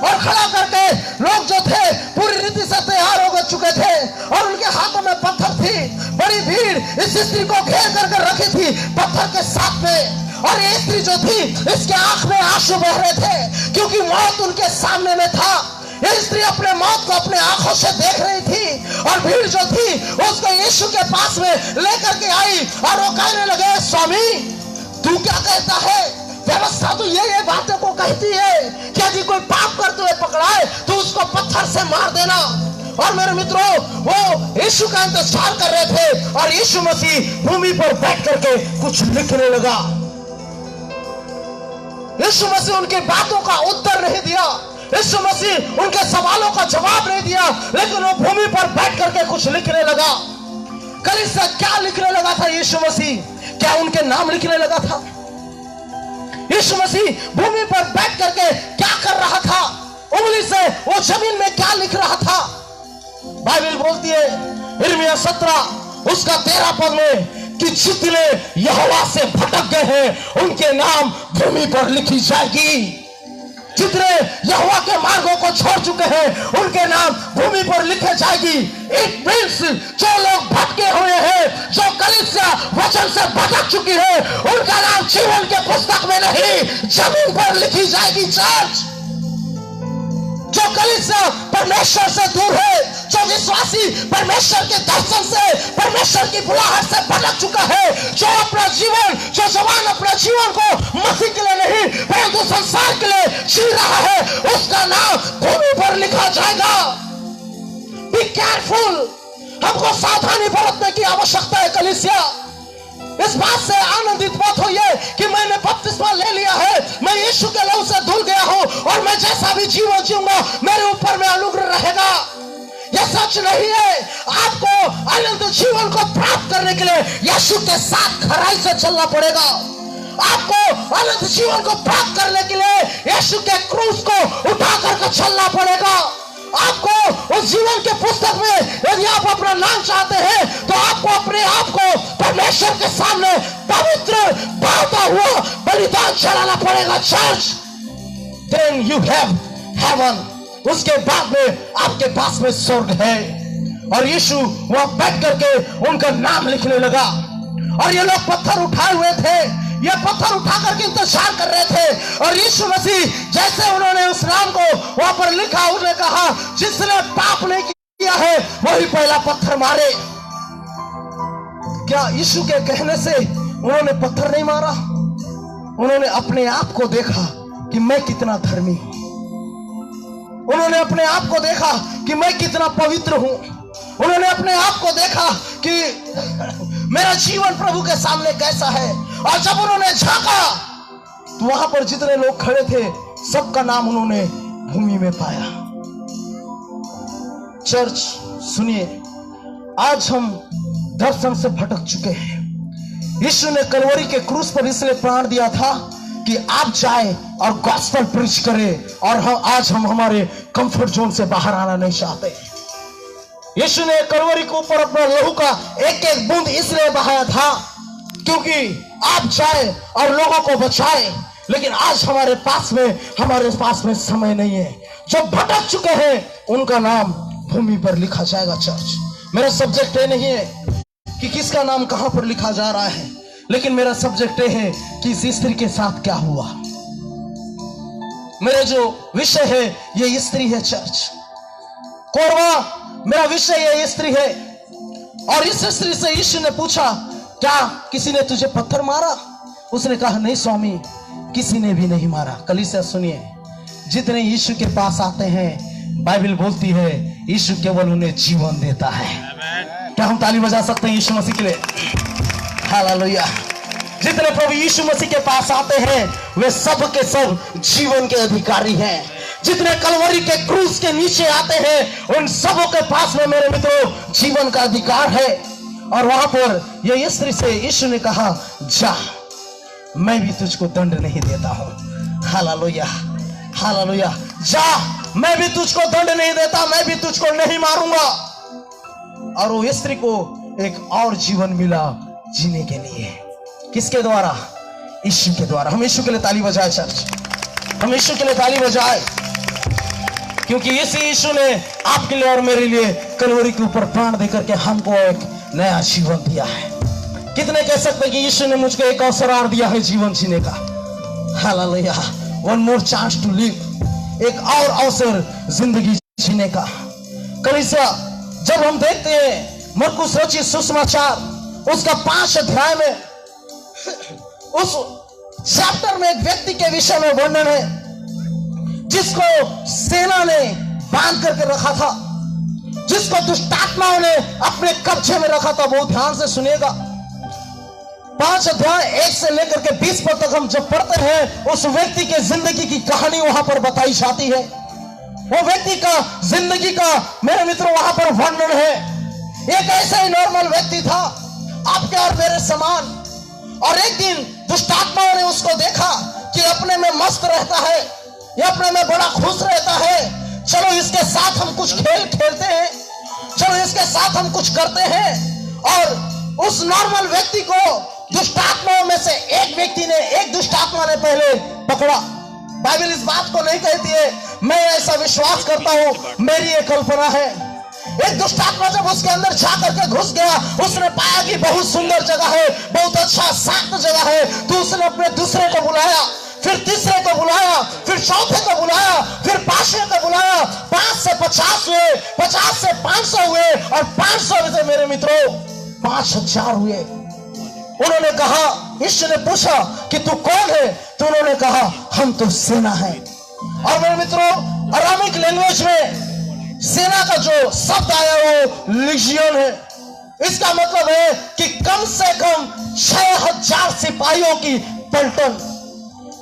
और खड़ा करके लोग जो थे पूरी रीति से तैयार हो चुके थे और उनके हाथों में पत्थर थी। बड़ी भीड़ इस स्त्री को घेर कर रखी थी पत्थर के साथ में। और ये स्त्री जो थी इसके आंख में आंसू बह रहे थे क्योंकि मौत उनके सामने में था। ये स्त्री अपने मौत को अपने आंखों से देख रही थी और भीड़ जो थी उसको यीशु के पास में लेकर के आई और वो कहने लगे, स्वामी तू क्या कहता है? व्यवस्था तो ये बातों को कहती है कि यदि कोई पाप करते हुए पकड़ाए तो उसको पत्थर से मार देना। और मेरे मित्रों, वो यीशु का इंतजार कर रहे थे और यीशु मसीह भूमि पर बैठ करके कुछ लिखने लगा। यीशु मसीह उनकी बातों का उत्तर नहीं दिया, यीशु मसीह उनके सवालों का जवाब नहीं दिया, लेकिन वो भूमि पर बैठ करके कुछ लिखने लगा। कलीसिया क्या लिखने लगा था यीशु मसीह? क्या उनके नाम लिखने लगा था? यीशु मसीह भूमि पर बैठ करके क्या कर रहा था? उंगली से वो जमीन में क्या लिख रहा था? बाइबल बोलती है यिर्मयाह 17 उसका 13 पद में कि जितने यहोवा से भटक गए हैं उनके नाम भूमि पर लिखी जाएगी। जितने यहोवा के मार्गों को छोड़ चुके हैं उनके नाम भूमि पर लिखे जाएगी। इट मींस जो लोग भटके हुए हैं, जो कलीसिया वचन से भटक चुकी है, उनका नाम जीवन के पुस्तक में नहीं जमीन पर लिखी जाएगी। चर्च जो कलीसिया परमेश्वर से दूर है, जो विश्वासी परमेश्वर के दर्शन से, परमेश्वर की बुलाहट से भटक चुका है, जो अपना जीवन, जो जवान अपने जीवन को मसीह के लिए नहीं परंतु संसार के लिए जी रहा है, उसका नाम भूमि पर लिखा जाएगा। बी केयरफुल, हमको सावधानी बरतने की आवश्यकता है। कलीसिया इस बात से आनंदित मत होइए कि मैंने बपतिस्मा ले लिया है, मैं यीशु के लहू से धुल गया हूं और मैं जैसा भी जीवन जीऊंगा मेरे ऊपर में अनुग्रह रहेगा। यह सच नहीं है। आपको अनंत जीवन को प्राप्त करने के लिए यीशु के साथ खराई से चलना पड़ेगा। आपको अनंत जीवन को प्राप्त करने के लिए यीशु के क्रूस को उठा करके चलना पड़ेगा। आपको उस जीवन के पुस्तक में यदि आप अपना नाम चाहते हैं तो आपको अपने आप को परमेश्वर के सामने पवित्र भावता हुआ बलिदान चढ़ाना पड़ेगा। Church, then you have heaven, उसके बाद में आपके पास में स्वर्ग है। और यीशु वहां बैठ करके उनका नाम लिखने लगा और ये लोग पत्थर उठाए हुए थे, ये पत्थर उठा करके इंतजार कर रहे थे। और यीशु मसीह जैसे उन्होंने उस नाम को वहां पर लिखा, उन्होंने कहा जिसने पाप नहीं किया है वही पहला पत्थर मारे। क्या यीशु के कहने से उन्होंने पत्थर नहीं मारा? उन्होंने अपने आप को देखा कि मैं कितना धर्मी हूं। उन्होंने अपने आप को देखा कि मैं कितना पवित्र हूं। उन्होंने अपने आप को देखा कि मेरा जीवन प्रभु के सामने कैसा है। और जब उन्होंने झांका तो वहां पर जितने लोग खड़े थे सबका नाम उन्होंने भूमि में पाया। चर्च सुनिए, आज हम दर्शन से भटक चुके हैं। यीशु ने कलवरी के क्रूस पर इसलिए प्राण दिया था कि आप जाए और गॉस्पेल प्रीच करें, और आज हम हमारे कंफर्ट जोन से बाहर आना नहीं चाहते। यीशु ने कलवरी के ऊपर अपना लहू का एक एक बूंद इसलिए बहाया था क्योंकि आप जाए और लोगों को बचाए। लेकिन आज हमारे पास में समय नहीं है। जो भटक चुके हैं उनका नाम भूमि पर लिखा जाएगा। चर्च, मेरा सब्जेक्ट ये नहीं है कि किसका नाम कहां पर लिखा जा रहा है, लेकिन मेरा सब्जेक्ट ये है कि इस स्त्री के साथ क्या हुआ। मेरा जो विषय है ये स्त्री है। चर्च, कोरवा मेरा विषय ये स्त्री है। और इस स्त्री से यीशु ने पूछा, क्या किसी ने तुझे पत्थर मारा? उसने कहा, नहीं स्वामी, किसी ने भी नहीं मारा। कलीसिया सुनिए, जितने यीशु के पास आते हैं बाइबल बोलती है यीशु केवल उन्हें जीवन देता है। क्या हम ताली बजा सकते हैं यीशु मसीह के लिए? हालेलुया। जितने प्रभु यीशु मसीह के पास आते हैं वे सब के सब जीवन के अधिकारी हैं। जितने कलवरी के क्रूस के नीचे आते हैं उन सबों के पास में मेरे मित्रों जीवन का अधिकार है। और वहां पर यह स्त्री से यीशु ने कहा, जा, मैं भी तुझको दंड नहीं देता हूं। Hallelujah, hallelujah. जा, मैं भी तुझको दंड नहीं देता, मैं भी तुझको नहीं मारूंगा। और वो स्त्री को एक और जीवन मिला जीने के लिए। किसके द्वारा? यीशु के द्वारा। हम यीशु के लिए ताली बजाए। चर्च, हम यीशु के लिए ताली बजाए। क्योंकि इसी यीशु ने आपके लिए और मेरे लिए कलवरी के ऊपर प्राण देकर के हमको एक नया जीवन दिया है। कितने कह सकते हैं कि यीशु ने मुझको एक अवसर और दिया है जीवन जीने का। Hallelujah, one more chance to live, एक और अवसर जिंदगी जीने का। कलीसिया, जब हम देखते हैं मरकुस रचित सुसमाचार उसका 5 अध्याय में, उस चैप्टर में एक व्यक्ति के विषय में वर्णन है जिसको सेना ने बांध करके रखा था, जिसको दुष्टात्माओं ने अपने कब्जे में रखा था। बहुत ध्यान से सुनिएगा। 5 अध्याय 1 से लेकर के 20 पद तक हम जब पढ़ते हैं, उस व्यक्ति के जिंदगी की कहानी वहां पर बताई जाती है। वो व्यक्ति का जिंदगी का मेरे मित्रों वहां पर वर्णन है। एक ऐसा ही नॉर्मल व्यक्ति था, आपके और मेरे समान। और एक दिन दुष्टात्माओं ने उसको देखा कि अपने में मस्त रहता है, ये अपने में बड़ा खुश रहता है, चलो इसके साथ हम कुछ खेल खेलते हैं, चलो इसके साथ हम कुछ करते हैं। और उस नॉर्मल व्यक्ति को दुष्टात्माओं में से एक दुष्टात्मा ने पहले पकड़ा। बाइबल इस बात को नहीं कहती है, मैं ऐसा विश्वास करता हूं, मेरी एक कल्पना है। एक दुष्टात्मा जब उसके अंदर जा करके घुस गया, उसने पाया कि बहुत सुंदर जगह है, बहुत अच्छा शांत जगह है, तो उसने अपने दूसरे को बुलाया, फिर तीसरे को बुलाया, फिर चौथे को बुलाया, फिर 5वें को बुलाया। 5 से 50 हुए, 50 से 500 हुए, और 500 से मेरे मित्रों 5000 हुए। उन्होंने कहा, यीशु ने पूछा कि तू कौन है, तो उन्होंने कहा हम तो सेना है। और मेरे मित्रों, अरामिक लैंग्वेज में सेना का जो शब्द आया वो लीजियन है। इसका मतलब है कि कम से कम 6000 सिपाहियों की पलटन।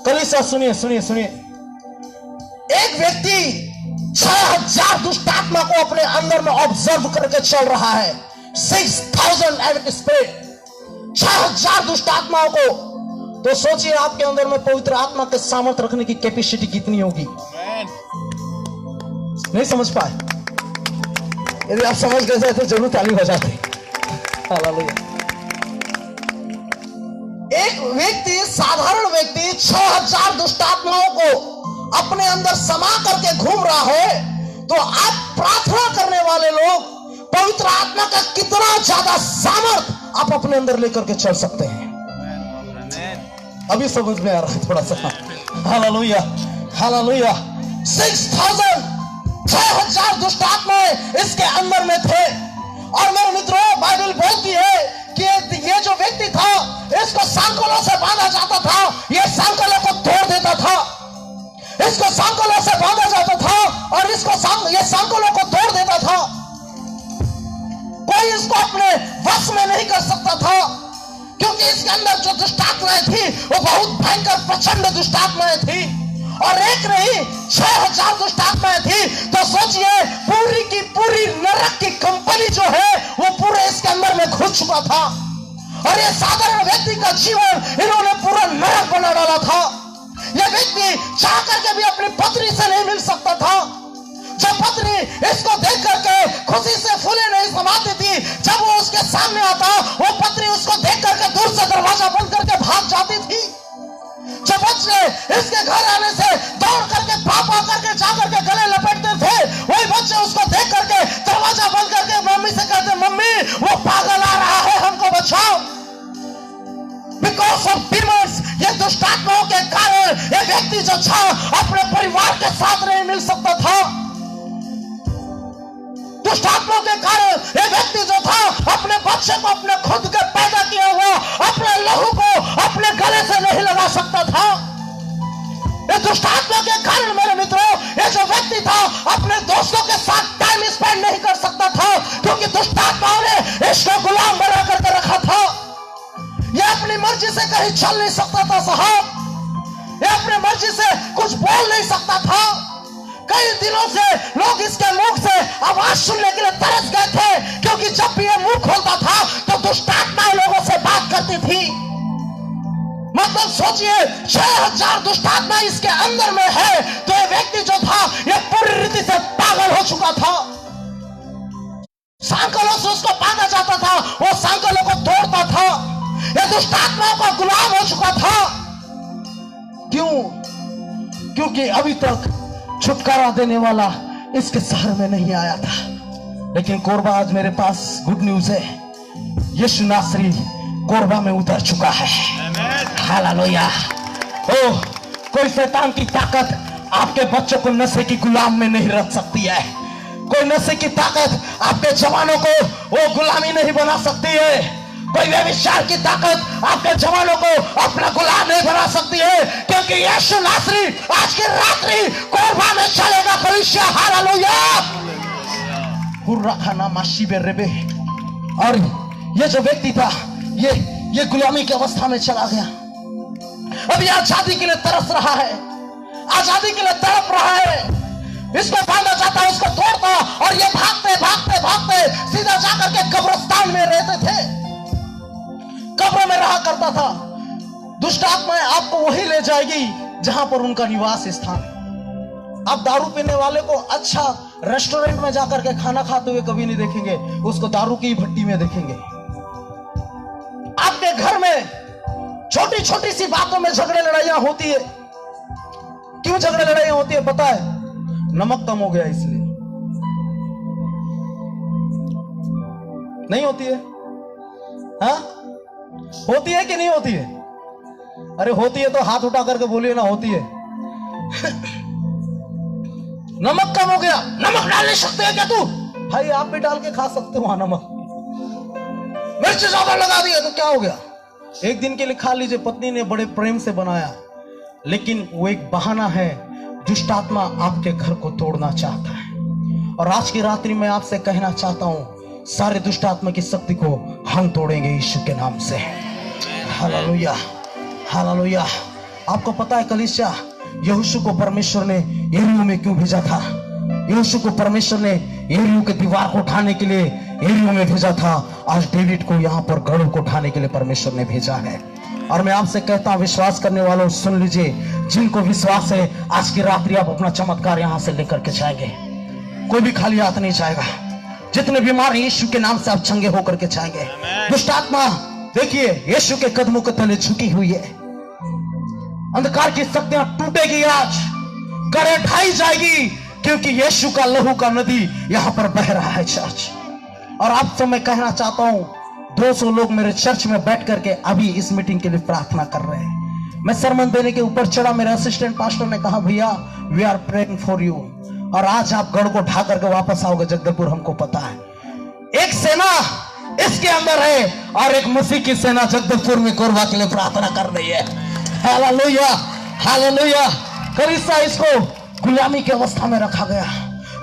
कलीसिया सुनिए सुनिए सुनिए, एक व्यक्ति 6000 दुष्टात्मा को अपने अंदर में ऑब्जर्व करके चल रहा है। 6000 एट स्पीड, 6000 दुष्टात्माओं को। तो सोचिए आपके अंदर में पवित्र आत्मा के सामर्थ्य रखने की कैपेसिटी कितनी होगी। नहीं समझ पाए? यदि आप समझ गए तो जरूर ताली बजाते। हालेलुया। एक व्यक्ति, साधारण व्यक्ति 6000 दुष्टात्माओं को अपने अंदर समा करके घूम रहा है, तो आप प्रार्थना करने वाले लोग पवित्र आत्मा का कितना ज्यादा सामर्थ आप अपने अंदर लेकर के चल सकते हैं। अभी समझ में आ रहा है थोड़ा सा। Hallelujah hallelujah. 6000 दुष्टात्माएं इसके अंदर में थे। और मेरे मित्रों, बाइबल बोलती है कि ये जो व्यक्ति था, इसको सांकलों से बांधा जाता था, ये सांकलों को तोड़ देता था, इसको सांकलों से बांधा जाता था और ये सांकलों को तोड़ देता था। कोई इसको अपने वश में नहीं कर सकता था, क्योंकि इसके अंदर जो दुष्टात्माएं थी वो बहुत भयंकर प्रचंड दुष्टात्माएं थी। और एक नहीं 6000 दुष्टात्माएं थी। तो सोचिए, पूरी की पूरी नरक की कंपनी जो है वो पूरे इसके अंदर में घुस चुका था। और ये साधारण व्यक्ति का जीवन इन्होंने पूरा नरक बना डाला था। यह व्यक्ति चाह करके भी अपनी पत्नी से नहीं मिल सकता था। जब पत्नी इसको देख करके खुशी से फूले नहीं समाती थी, जब वो उसके सामने आता, वो पत्नी उसको देख करके दूर से दरवाजा बंद करके भाग जाती थी। जब बच्चे इसके घर आने से दौड़ करके पापा करके जा करके गले लपेटते थे, वही बच्चे उसको देख करके दरवाजा बंद करके मम्मी से कहते, मम्मी वो पागल आ रहा है, हमको बचाओ। बिकॉज ऑफ डिमंस, ये दुष्टात्माओं के कारण ये व्यक्ति जो था अपने परिवार के साथ नहीं मिल सकता था। दुष्टात्माओं के कारण ये व्यक्ति जो था अपने बच्चे को, अपने खुद के पैदा किया हुआ अपने लहू को अपने गले से नहीं लगा सकता था। ये दुष्टात्मा के कारण मेरे मित्रों, ये जो व्यक्ति था अपने दोस्तों के साथ टाइम स्पेंड नहीं कर सकता था, क्योंकि दुष्टात्माओं ने इसको गुलाम बना करके रखा था। ये अपनी मर्जी से कहीं चल नहीं सकता था साहब, ये अपनी मर्जी से कुछ बोल नहीं सकता था। कई दिनों से लोग इसके मुख से आवाज सुनने के लिए तरस गए थे, क्योंकि जब भी ये मुंह खोलता था तो दुष्टात्माएं लोगों से बात करती थी। मतलब सोचिए, 6000 दुष्टात्मा इसके अंदर में है, तो ये व्यक्ति जो था ये पूरी रीति से पागल हो चुका था। सांकलों से उसको बांधा जाता था, वो सांकलों को तोड़ता था। ये दुष्टात्माओं का गुलाम हो चुका था। क्यों? क्योंकि अभी तक छुटकारा देने वाला इसके शहर में नहीं आया था, लेकिन कोरबा आज मेरे पास गुड न्यूज है, यीशु नासरी कोरबा में उतर चुका है। हालेलुया। ओह, कोई शैतान की ताकत आपके बच्चों को नशे की गुलाम में नहीं रख सकती है। कोई नशे की ताकत आपके जवानों को वो गुलामी नहीं बना सकती है। कोई व्यभिचार की ताकत आपके जवानों को अपना गुलाम नहीं बना सकती है, क्योंकि यीशु नासरी आज की रात्रि कोरबा में चलेगा। कलीसिया हालेलुया। हुर्रा खाना माशीबे रेबे। और ये जो व्यक्ति था ये गुलामी की अवस्था में चला गया। अभी आजादी के लिए तरस रहा है, आजादी के लिए तड़प रहा है। इसको बांधा जाता, उसको तोड़ता, और ये भागते भागते भागते सीधा जाकर के कब्रिस्तान में रहते थे, कब्र में रहा करता था। दुष्ट आत्माएं आपको वही ले जाएगी जहां पर उनका निवास स्थान। आप दारू पीने वाले को अच्छा रेस्टोरेंट में जाकर के खाना खाते हुए कभी नहीं देखेंगे, उसको दारू की भट्टी में देखेंगे। आपके घर में छोटी छोटी सी बातों में झगड़े लड़ाइयां होती है। क्यों झगड़े लड़ाइयां होती है पता है? नमक कम हो गया इसलिए। नहीं होती है? हाँ, होती है कि नहीं होती है? अरे होती है तो हाथ उठा करके बोलिए ना, होती है। नमक कम हो गया, नमक डाल नहीं सकते है क्या तू? भाई आप भी डाल के खा सकते हो नमक। मिर्च ज्यादा लगा दिया तो क्या हो गया? एक दिन के लिए खा लीजिए, पत्नी ने बड़े प्रेम से बनाया, लेकिन वो एक बहाना है। दुष्ट आत्मा आपके घर को तोड़ना चाहता है। और आज की रात्रि में आपसे कहना चाहता हूं, सारे दुष्ट आत्मा की शक्ति को हम तोड़ेंगे यीशु के नाम से। Hallelujah, hallelujah. आपको पता है कलीसिया, यहोशू को परमेश्वर ने यरीहो में क्यों भेजा था? यहोशू को परमेश्वर ने यरीहो के दीवार को उठाने के लिए यरीहो में भेजा था। आज डेविड को यहाँ पर गढ़ को उठाने के लिए परमेश्वर ने भेजा है। और मैं आपसे कहता हूं, विश्वास करने वालों सुन लीजिए, जिनको विश्वास है आज की रात्रि आप अपना चमत्कार यहां से लेकर के जाएंगे। कोई भी खाली हाथ नहीं जाएगा। जितने बीमार हैं यीशु के नाम से आप चंगे होकर के जाएंगे। दुष्ट आत्मा देखिए यीशु के कदमों के तले झुकी हुई है। अंधकार की शक्तियां टूटेगी, आज गड़े ढाई जाएगी, क्योंकि यीशु का लहू का नदी यहां पर बह रहा है चर्च। और आपसे मैं कहना चाहता हूं, 200 लोग मेरे चर्च में बैठ करके अभी इस मीटिंग के लिए प्रार्थना कर रहे हैं। मैं सरमन देने के ऊपर चढ़ा, मेरे असिस्टेंट पास्टर ने कहा भैया we are praying for you. और आज आप गढ़ को ढा करके वापस आओगे जगदलपुर, हमको पता है। एक सेना इसके अंदर है और एक मसीह की सेना जगदलपुर में कोरबा के लिए प्रार्थना कर रही है। Hallelujah, hallelujah. कलीसिया इसको गुलामी की अवस्था में रखा गया।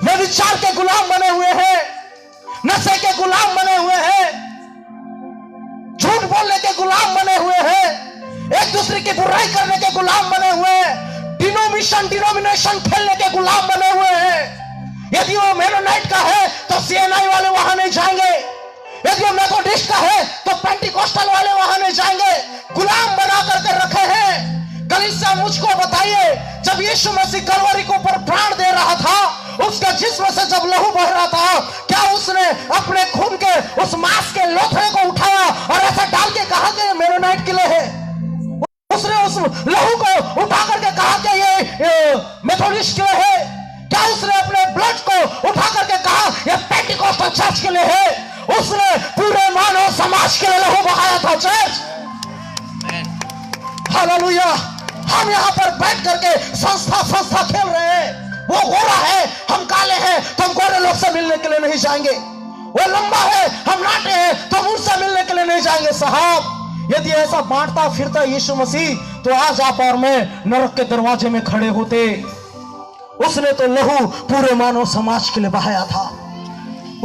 वे विचार के गुलाम बने हुए हैं, नशे के गुलाम बने हुए हैं, झूठ बोलने के गुलाम बने हुए हैं, एक दूसरे की बुराई करने के गुलाम बने हुए हैं, डिनोमिनेशन खेलने के गुलाम बने हुए हैं। यदि वो मेनोनाइट का है तो सीएनआई वाले वहां नहीं जाएंगे, यदि वो मेथोडिस्ट का है तो पेंटिकोस्टल वाले वहां नहीं जाएंगे। गुलाम बना करके रखे हैं। कलीसिया मुझको बताइए, जब यीशु मसीह कलवरी के ऊपर प्राण दे रहा था, उसका जिस्म से जब लहू बह रहा था, क्या उसने अपने खून के उस मांस के लोथड़े को उठाया और ऐसा डाल के कहा कि मेनोनाइट के लिए है? उसने उस लहू को उठा करके कहा कि ये मेथोडिस्ट के लिए है? क्या उसने अपने ब्लड को उठा करके कहा ये पेंटिकोस्टल चर्च के लिए है? उसने पूरे मानव समाज के लिए लहू बहाया था चर्च। हालेलुया। हम यहाँ पर बैठ करके संस्था खेल रहे हैं। वो गोरा है, हम काले हैं, तो हम गोरे लोग से मिलने के लिए नहीं जाएंगे। वो लंबा है, हम नाटे हैं, तो हम उनसे मिलने के लिए नहीं जाएंगे। साहब, यदि ऐसा बांटता फिरता यीशु मसीह, तो आज आप और मैं नरक के दरवाजे में खड़े होते। उसने तो लहू पूरे मानव समाज के लिए बहाया था।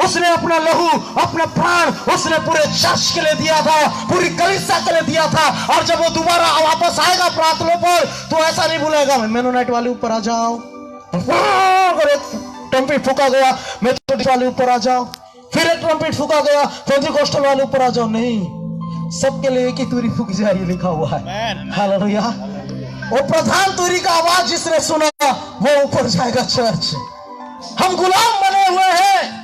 उसने अपना लहू, अपना प्राण उसने पूरे चर्च के लिए दिया था, पूरी कलीसिया के लिए दिया था। और जब वो दोबारा वापस आएगा प्रार्थना पर, तो ऐसा नहीं भूलेगा मेनोनाइट वाले ऊपर आ जाओ, ट्रम्पेट फूका गया मेथोडिस्ट वाले ऊपर आ जाओ, फिर एक ट्रम्पेट फूका गया पेंटिकोस्टल वाले ऊपर आ जाओ। नहीं, सबके लिए एक ही तुरी फूक जाए, ये लिखा हुआ है। हालेलुया। वो प्रधान तुरी का आवाज जिसने सुना वो ऊपर जाएगा चर्च। हम गुलाम बने हुए हैं,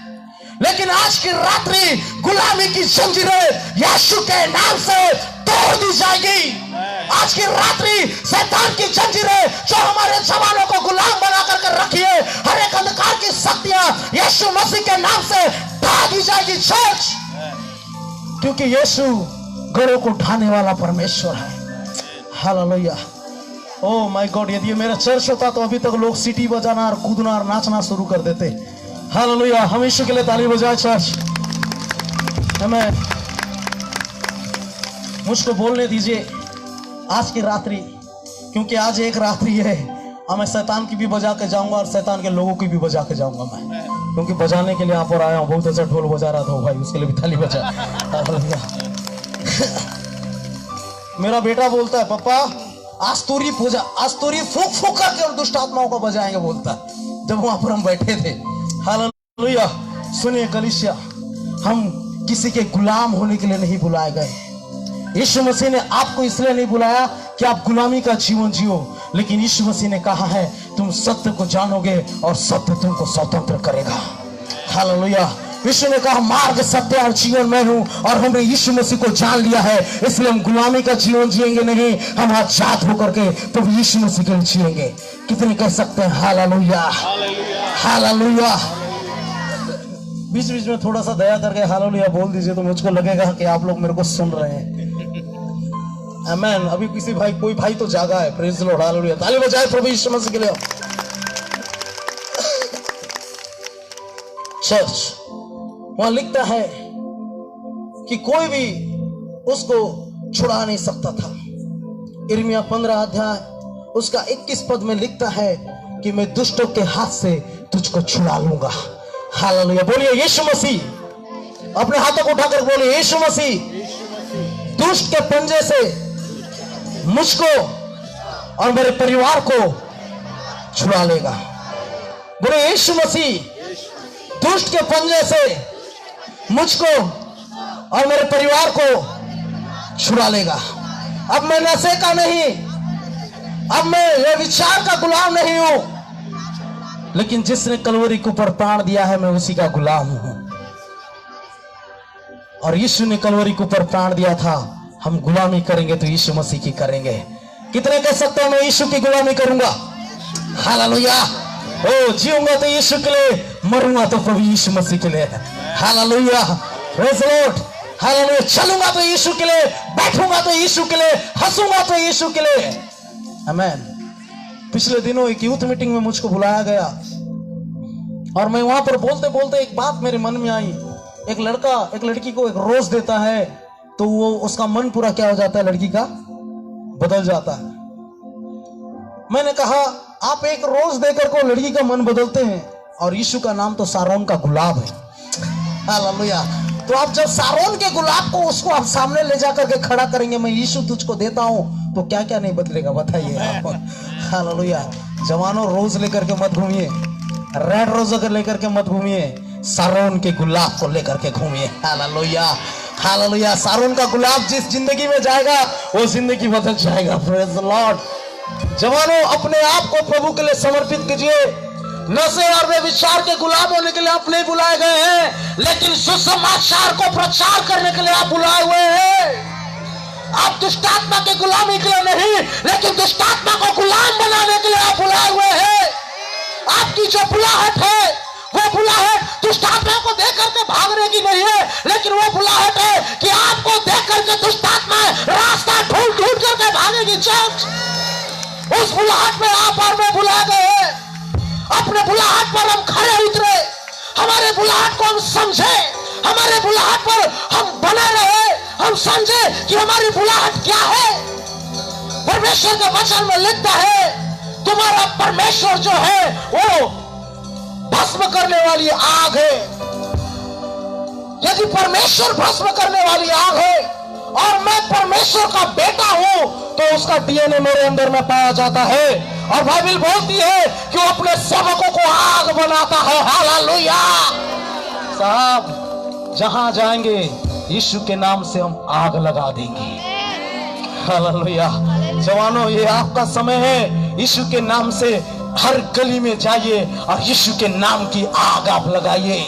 लेकिन आज की रात्रि गुलामी की जंजीरें यीशु के नाम से तोड़ दी जाएगी। आज की रात्रि शैतान की जंजीरें जो हमारे जवानों को गुलाम बना करके रखी है, हर एक अंधकार की यीशु मसीह के नाम से ढा दी जाएगी चर्च, क्योंकि यीशु घरों को ढाने वाला परमेश्वर है। हालेलुया। ओह माय गॉड, यदि मेरा चर्च होता तो अभी तक लोग सीटी बजाना और कूदना और नाचना शुरू कर देते। हालेलुया। हम यीशु के लिए ताली बजाए चर्च। हमें मुझको बोलने दीजिए आज की रात्रि, क्योंकि आज एक रात्रि है, और मैं शैतान की भी बजा के जाऊंगा और शैतान के लोगों की भी बजा के जाऊंगा मैं, क्योंकि बजाने के लिए यहाँ पर आया हूँ। बहुत अच्छा ढोल बजा रहा था भाई, उसके लिए भी ताली बजा। मेरा बेटा बोलता है पापा आज तोरी पूजा, आज तोरी फूक फूक करके और दुष्ट आत्माओं को बजाएंगे बोलता है, जब वहां पर हम बैठे थे। हालेलुया। सुनिए कलीसिया, हम किसी के गुलाम होने के लिए नहीं बुलाए गए। यीशु मसीह ने आपको इसलिए नहीं बुलाया कि आप गुलामी का जीवन जियो, लेकिन यीशु मसीह ने कहा है तुम सत्य को जानोगे और सत्य तुमको स्वतंत्र करेगा। हालेलुया। यीशु ने कहा मार्ग सत्य और जीवन मैं हूं, और हमने यीशु मसीह को जान लिया है, इसलिए हम गुलामी का जीवन जिएंगे नहीं, हम आजाद होकर के तो यीशु मसीह के लिए जिएंगे। कितने कह सकते हैं हालेलुया, हालेलुया। बीच बीच में थोड़ा सा दया करके हालेलुया बोल दीजिए, तो मुझको लगेगा कि आप लोग मेरे को सुन रहे हैं। आमीन। अभी किसी भाई, कोई भाई तो जागा है। Praise the Lord. हालेलुया। ताली बजाए प्रभु यीशु मसीह के लिए। चर्च वहां लिखता है कि कोई भी उसको छुड़ा नहीं सकता था। यिर्मयाह 15 अध्याय उसका 21 पद में लिखता है कि मैं दुष्टों के हाथ से तुझको छुड़ा लूंगा। हालेलुया। बोलिए यीशु मसीह। अपने हाथों को उठाकर बोलिए यीशु मसीह दुष्ट के पंजे से मुझको और मेरे परिवार को छुड़ा लेगा। बोलिए यीशु मसीह दुष्ट के पंजे से मुझको और मेरे परिवार को छुड़ा लेगा। अब मैं नशे का नहीं, अब मैं ये विचार का गुलाम नहीं हूं, लेकिन जिसने कलवरी के ऊपर प्राण दिया है मैं उसी का गुलाम हूं। और यीशु ने कलवरी के ऊपर प्राण दिया था, हम गुलामी करेंगे तो यीशु मसीह की करेंगे। कितने कह सकते हैं मैं यीशु की गुलामी करूंगा? हालेलुया। ओ जीऊंगा तो यीशु के लिए, मरूंगा तो प्रभु यीशु मसीह के लिए। Hallelujah. Praise the Lord. Hallelujah. चलूंगा तो यीशु के लिए, बैठूंगा तो यीशु के लिए, हंसूंगा तो यीशु के लिए। आमीन। पिछले दिनों एक यूथ मीटिंग में मुझको बुलाया गया, और मैं वहां पर बोलते बोलते एक बात मेरे मन में आई। एक लड़का एक लड़की को एक रोज देता है तो वो उसका मन पूरा क्या हो जाता है, लड़की का बदल जाता है। मैंने कहा आप एक रोज देकर को लड़की का मन बदलते हैं, और यीशु का नाम तो सारोन का गुलाब है। हालेलुया। तो आप जब सारोन के गुलाब को उसको आप सामने ले जाकर के खड़ा करेंगे, मैं यीशु तुझको देता हूं, तो क्या क्या नहीं बदलेगा बताइए आप। हालेलुया। जवानों रोज लेकर के मत घूमिए, रेड रोज अगर लेकर के मत घूमिए, सारोन के गुलाब को लेकर के घूमिए। हालेलुया। हालेलुया। सारोन का गुलाब जिस जिंदगी में जाएगा वो जिंदगी बदल जाएगा। Praise the Lord. जवानों अपने आप को प्रभु के लिए समर्पित कीजिए। नशे और व्यभिचार के गुलाम होने के लिए आप नहीं बुलाए गए हैं, लेकिन सुसमाचार को प्रचार करने के लिए आप बुलाए हुए हैं। आप दुष्टात्मा के गुलामी के लिए नहीं, लेकिन दुष्टात्मा को गुलाम बनाने के लिए आप बुलाए हुए हैं। आपकी जो बुलाहट है वो बुलाहट दुष्टात्मा को देख करके भागने की नहीं है, लेकिन वो बुलाहट है कि आपको देख करके दुष्टात्मा रास्ता ढूंढ ढूंढ करके भागेगी। चर्च उस बुलाहट में आप और मैं बुलाए गए हैं। अपने बुलाहट पर हम खड़े उतरे, हमारे बुलाहट को हम समझे, हमारे बुलाहट पर हम बने रहे, हम समझे कि हमारी बुलाहट क्या है। परमेश्वर के वचन में लिखता है तुम्हारा परमेश्वर जो है वो भस्म करने वाली आग है। यदि परमेश्वर भस्म करने वाली आग है और मैं परमेश्वर का बेटा हूं, तो उसका डीएनए मेरे अंदर में पाया जाता है। और बाइबल बोलती है कि वो अपने सेवकों को आग बनाता है। हालेलुया। साहब जहां जाएंगे यीशु के नाम से हम आग लगा देंगे। हालेलुया। जवानों ये आपका समय है, यीशु के नाम से हर गली में जाइए और यीशु के नाम की आग आप लगाइए।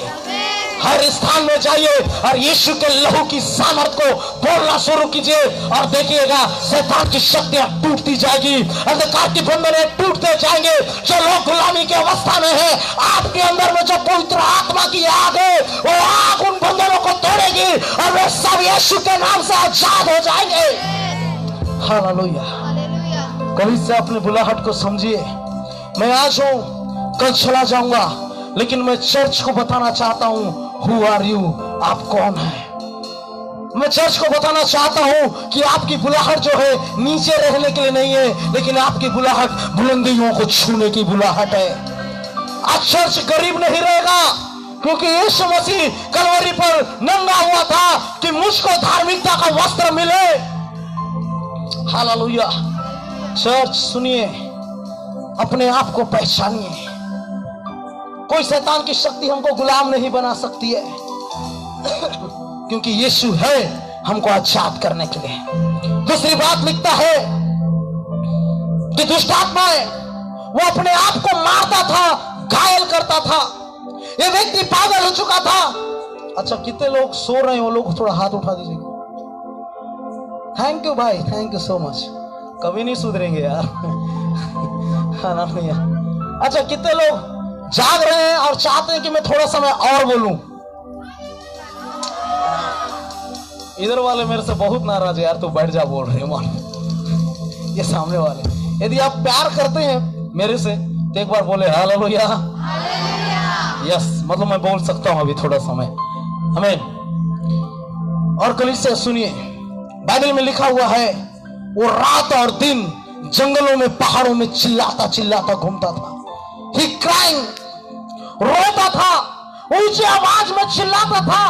हर स्थान में जाइए और यीशु के लहू की सामर्थ को बोलना शुरू कीजिए और देखिएगा शैतान की शक्तियां टूटती जाएगी, अंधकार की बंधनें टूटते जाएंगे। जो लोग गुलामी की अवस्था में है, आपके अंदर में जो पवित्र आत्मा की आग है, वो आग उन बंधनों को तोड़ेगी और वे सब यीशु के नाम से आजाद हो जाएंगे। हालेलुया। कभी से अपनी बुलाहट को समझिए। मैं आज हूं, कल चला जाऊंगा, लेकिन मैं चर्च को बताना चाहता हूं, हु आर यू, आप कौन है। मैं चर्च को बताना चाहता हूं कि आपकी बुलाहट जो है नीचे रहने के लिए नहीं है, लेकिन आपकी बुलाहट बुलंदियों को छूने की बुलाहट है। आज चर्च गरीब नहीं रहेगा, क्योंकि यीशु मसीह कलवरी पर नंगा हुआ था कि मुझको धार्मिकता का वस्त्र मिले। हालेलुया। चर्च सुनिए, अपने आप को पहचानिए। कोई शैतान की शक्ति हमको गुलाम नहीं बना सकती है, क्योंकि यीशु है हमको आजाद करने के लिए। दूसरी बात लिखता है कि दुष्ट आत्माएं वो अपने आप को मारता था, घायल करता था। ये व्यक्ति पागल हो चुका था। अच्छा, कितने लोग सो रहे हैं, वो लोग थोड़ा हाथ उठा दीजिए। थैंक यू भाई, थैंक यू सो मच। कभी नहीं सुधरेंगे यार। अच्छा, कितने लोग जाग रहे हैं और चाहते हैं कि मैं थोड़ा समय और बोलूं? इधर वाले मेरे से बहुत नाराज है यार, तो बैठ जा बोल रहे हैं। ये सामने वाले, यदि आप प्यार करते हैं मेरे से तो एक बार बोले हालेलुया। यस, मतलब मैं बोल सकता हूं अभी थोड़ा समय। आमीन। और कलीसिया सुनिए, बाइबल में लिखा हुआ है वो रात और दिन जंगलों में, पहाड़ों में चिल्लाता चिल्लाता घूमता था। He crying, रोता था, ऊंची आवाज में चिल्लाता था।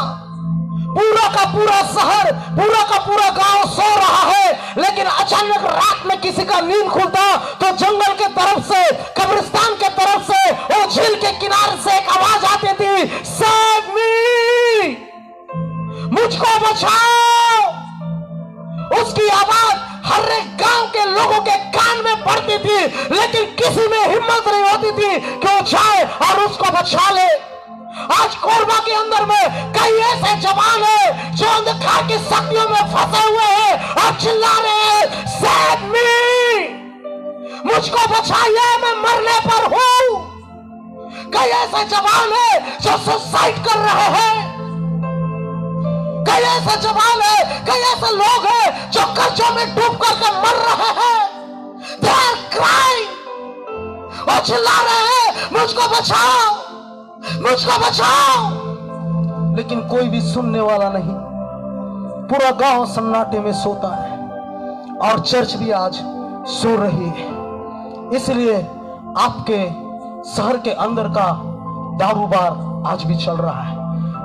पूरा का पूरा शहर, पूरा का पूरा गांव सो रहा है, लेकिन अचानक रात में किसी का नींद खुलता तो जंगल के तरफ से, कब्रिस्तान के तरफ से, वो झील के किनारे से एक आवाज आती थी, सेव मी, मुझको बचाओ। उसकी आवाज हर एक गांव के लोगों के कान में पड़ती थी, लेकिन किसी में हिम्मत नहीं होती थी कि वो जाए और उसको बचा ले। आज कोरबा के अंदर में कई ऐसे जवान हैं जो अंधकार की शक्तियों में फंसे हुए हैं और चिल्ला रहे हैं, सेव मी, मुझको बचाइए, मैं मरने पर हूं। कई ऐसे जवान हैं जो सुसाइड कर रहे हैं, कई ऐसे जवान हैं, कई ऐसे लोग हैं जो कर्जों में डूब करके मर रहे हैं। They are crying, वो चिल्ला रहे हैं, मुझको बचाओ, मुझको बचाओ, लेकिन कोई भी सुनने वाला नहीं। पूरा गांव सन्नाटे में सोता है और चर्च भी आज सो रही है। इसलिए आपके शहर के अंदर का दारू बार आज भी चल रहा है।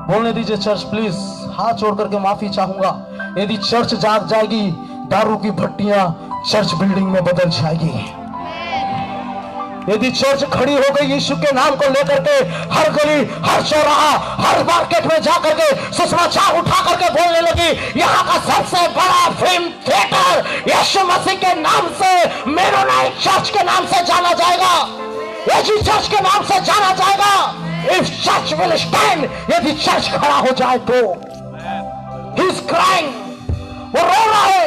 बोलने दीजिए चर्च प्लीज, हाथ जोड़ करके माफी चाहूंगा। यदि चर्च जाग जाएगी, दारू की भट्टियां चर्च बिल्डिंग में बदल जाएगी। यदि चर्च खड़ी हो गई यीशु के नाम को लेकर के, हर गली, हर चौराहा, हर मार्केट में जाकर के सुसमाचार उठा करके बोलने लगी, यहाँ का सबसे बड़ा फिल्म थिएटर यीशु मसीह के नाम से, मेरोनाइट चर्च के नाम से जाना जाएगा, यीशु चर्च के नाम से जाना जाएगा। If church will stand, यदि चर्च खड़ा हो जाए तो। He is crying, वो रो रहा है,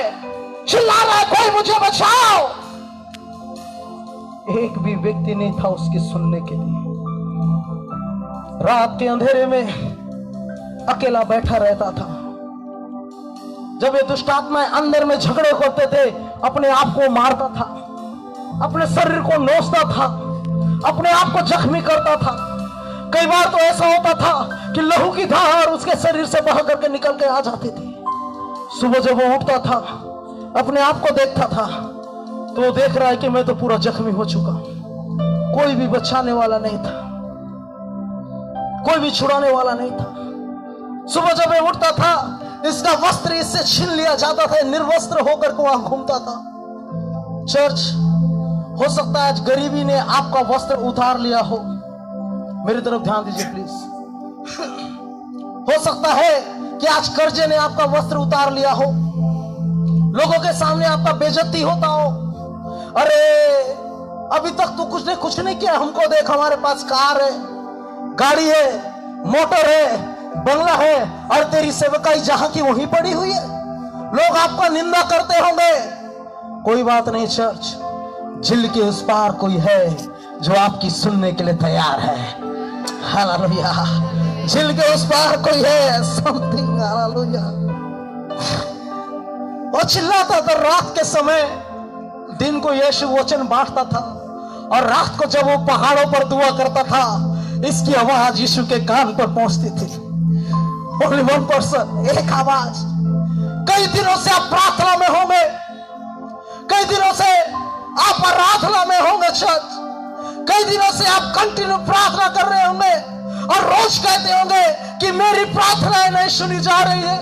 चिल्ला रहा है, कोई मुझे बचाओ। एक भी व्यक्ति नहीं था उसकी सुनने के लिए। रात के अंधेरे में अकेला बैठा रहता था। जब ये दुष्ट आत्माएं अंदर में झगड़े करते थे, अपने आप को मारता था, अपने शरीर को नोचता था, अपने आप को जख्मी करता था। कई बार तो ऐसा होता था कि लहू की धार उसके शरीर से बह करके निकल के आ जाती थी। सुबह जब वो उठता था, अपने आप को देखता था, तो वो देख रहा है कि मैं तो पूरा जख्मी हो चुका हूं। कोई भी बचाने वाला नहीं था, कोई भी छुड़ाने वाला नहीं था। सुबह जब मैं उठता था, इसका वस्त्र इससे छीन लिया जाता था, निर्वस्त्र होकर के वहां घूमता था। चर्च, हो सकता है आज गरीबी ने आपका वस्त्र उतार लिया हो। मेरी तरफ ध्यान दीजिए प्लीज। हो सकता है कि आज कर्जे ने आपका वस्त्र उतार लिया हो, लोगों के सामने आपका बेइज्जती होता हो। अरे अभी तक तो कुछ नहीं किया, हमको देख, हमारे पास कार है, गाड़ी है, मोटर है, बंगला है और तेरी सेवकाई जहां की वहीं पड़ी हुई है। लोग आपका निंदा करते होंगे, कोई बात नहीं चर्च, झील के उस पार कोई है जो आपकी सुनने के लिए तैयार है। हालेलुया। झील के उस पार कोई है, समथिंग। हालेलुया। वो चिल्लाता था रात के समय, दिन को यीशु वचन बांटता था और रात को जब वो पहाड़ों पर दुआ करता था, इसकी आवाज यीशु के कान पर पहुंचती थी। ओनली वन पर्सन, एक आवाज। कई दिनों से आप प्रार्थना में होंगे, कई दिनों से आप आराधना में होंगे चर्च, कई दिनों से आप कंटिन्यू प्रार्थना कर रहे होंगे और रोज कहते होंगे कि मेरी प्रार्थनाएं नहीं सुनी जा रही है,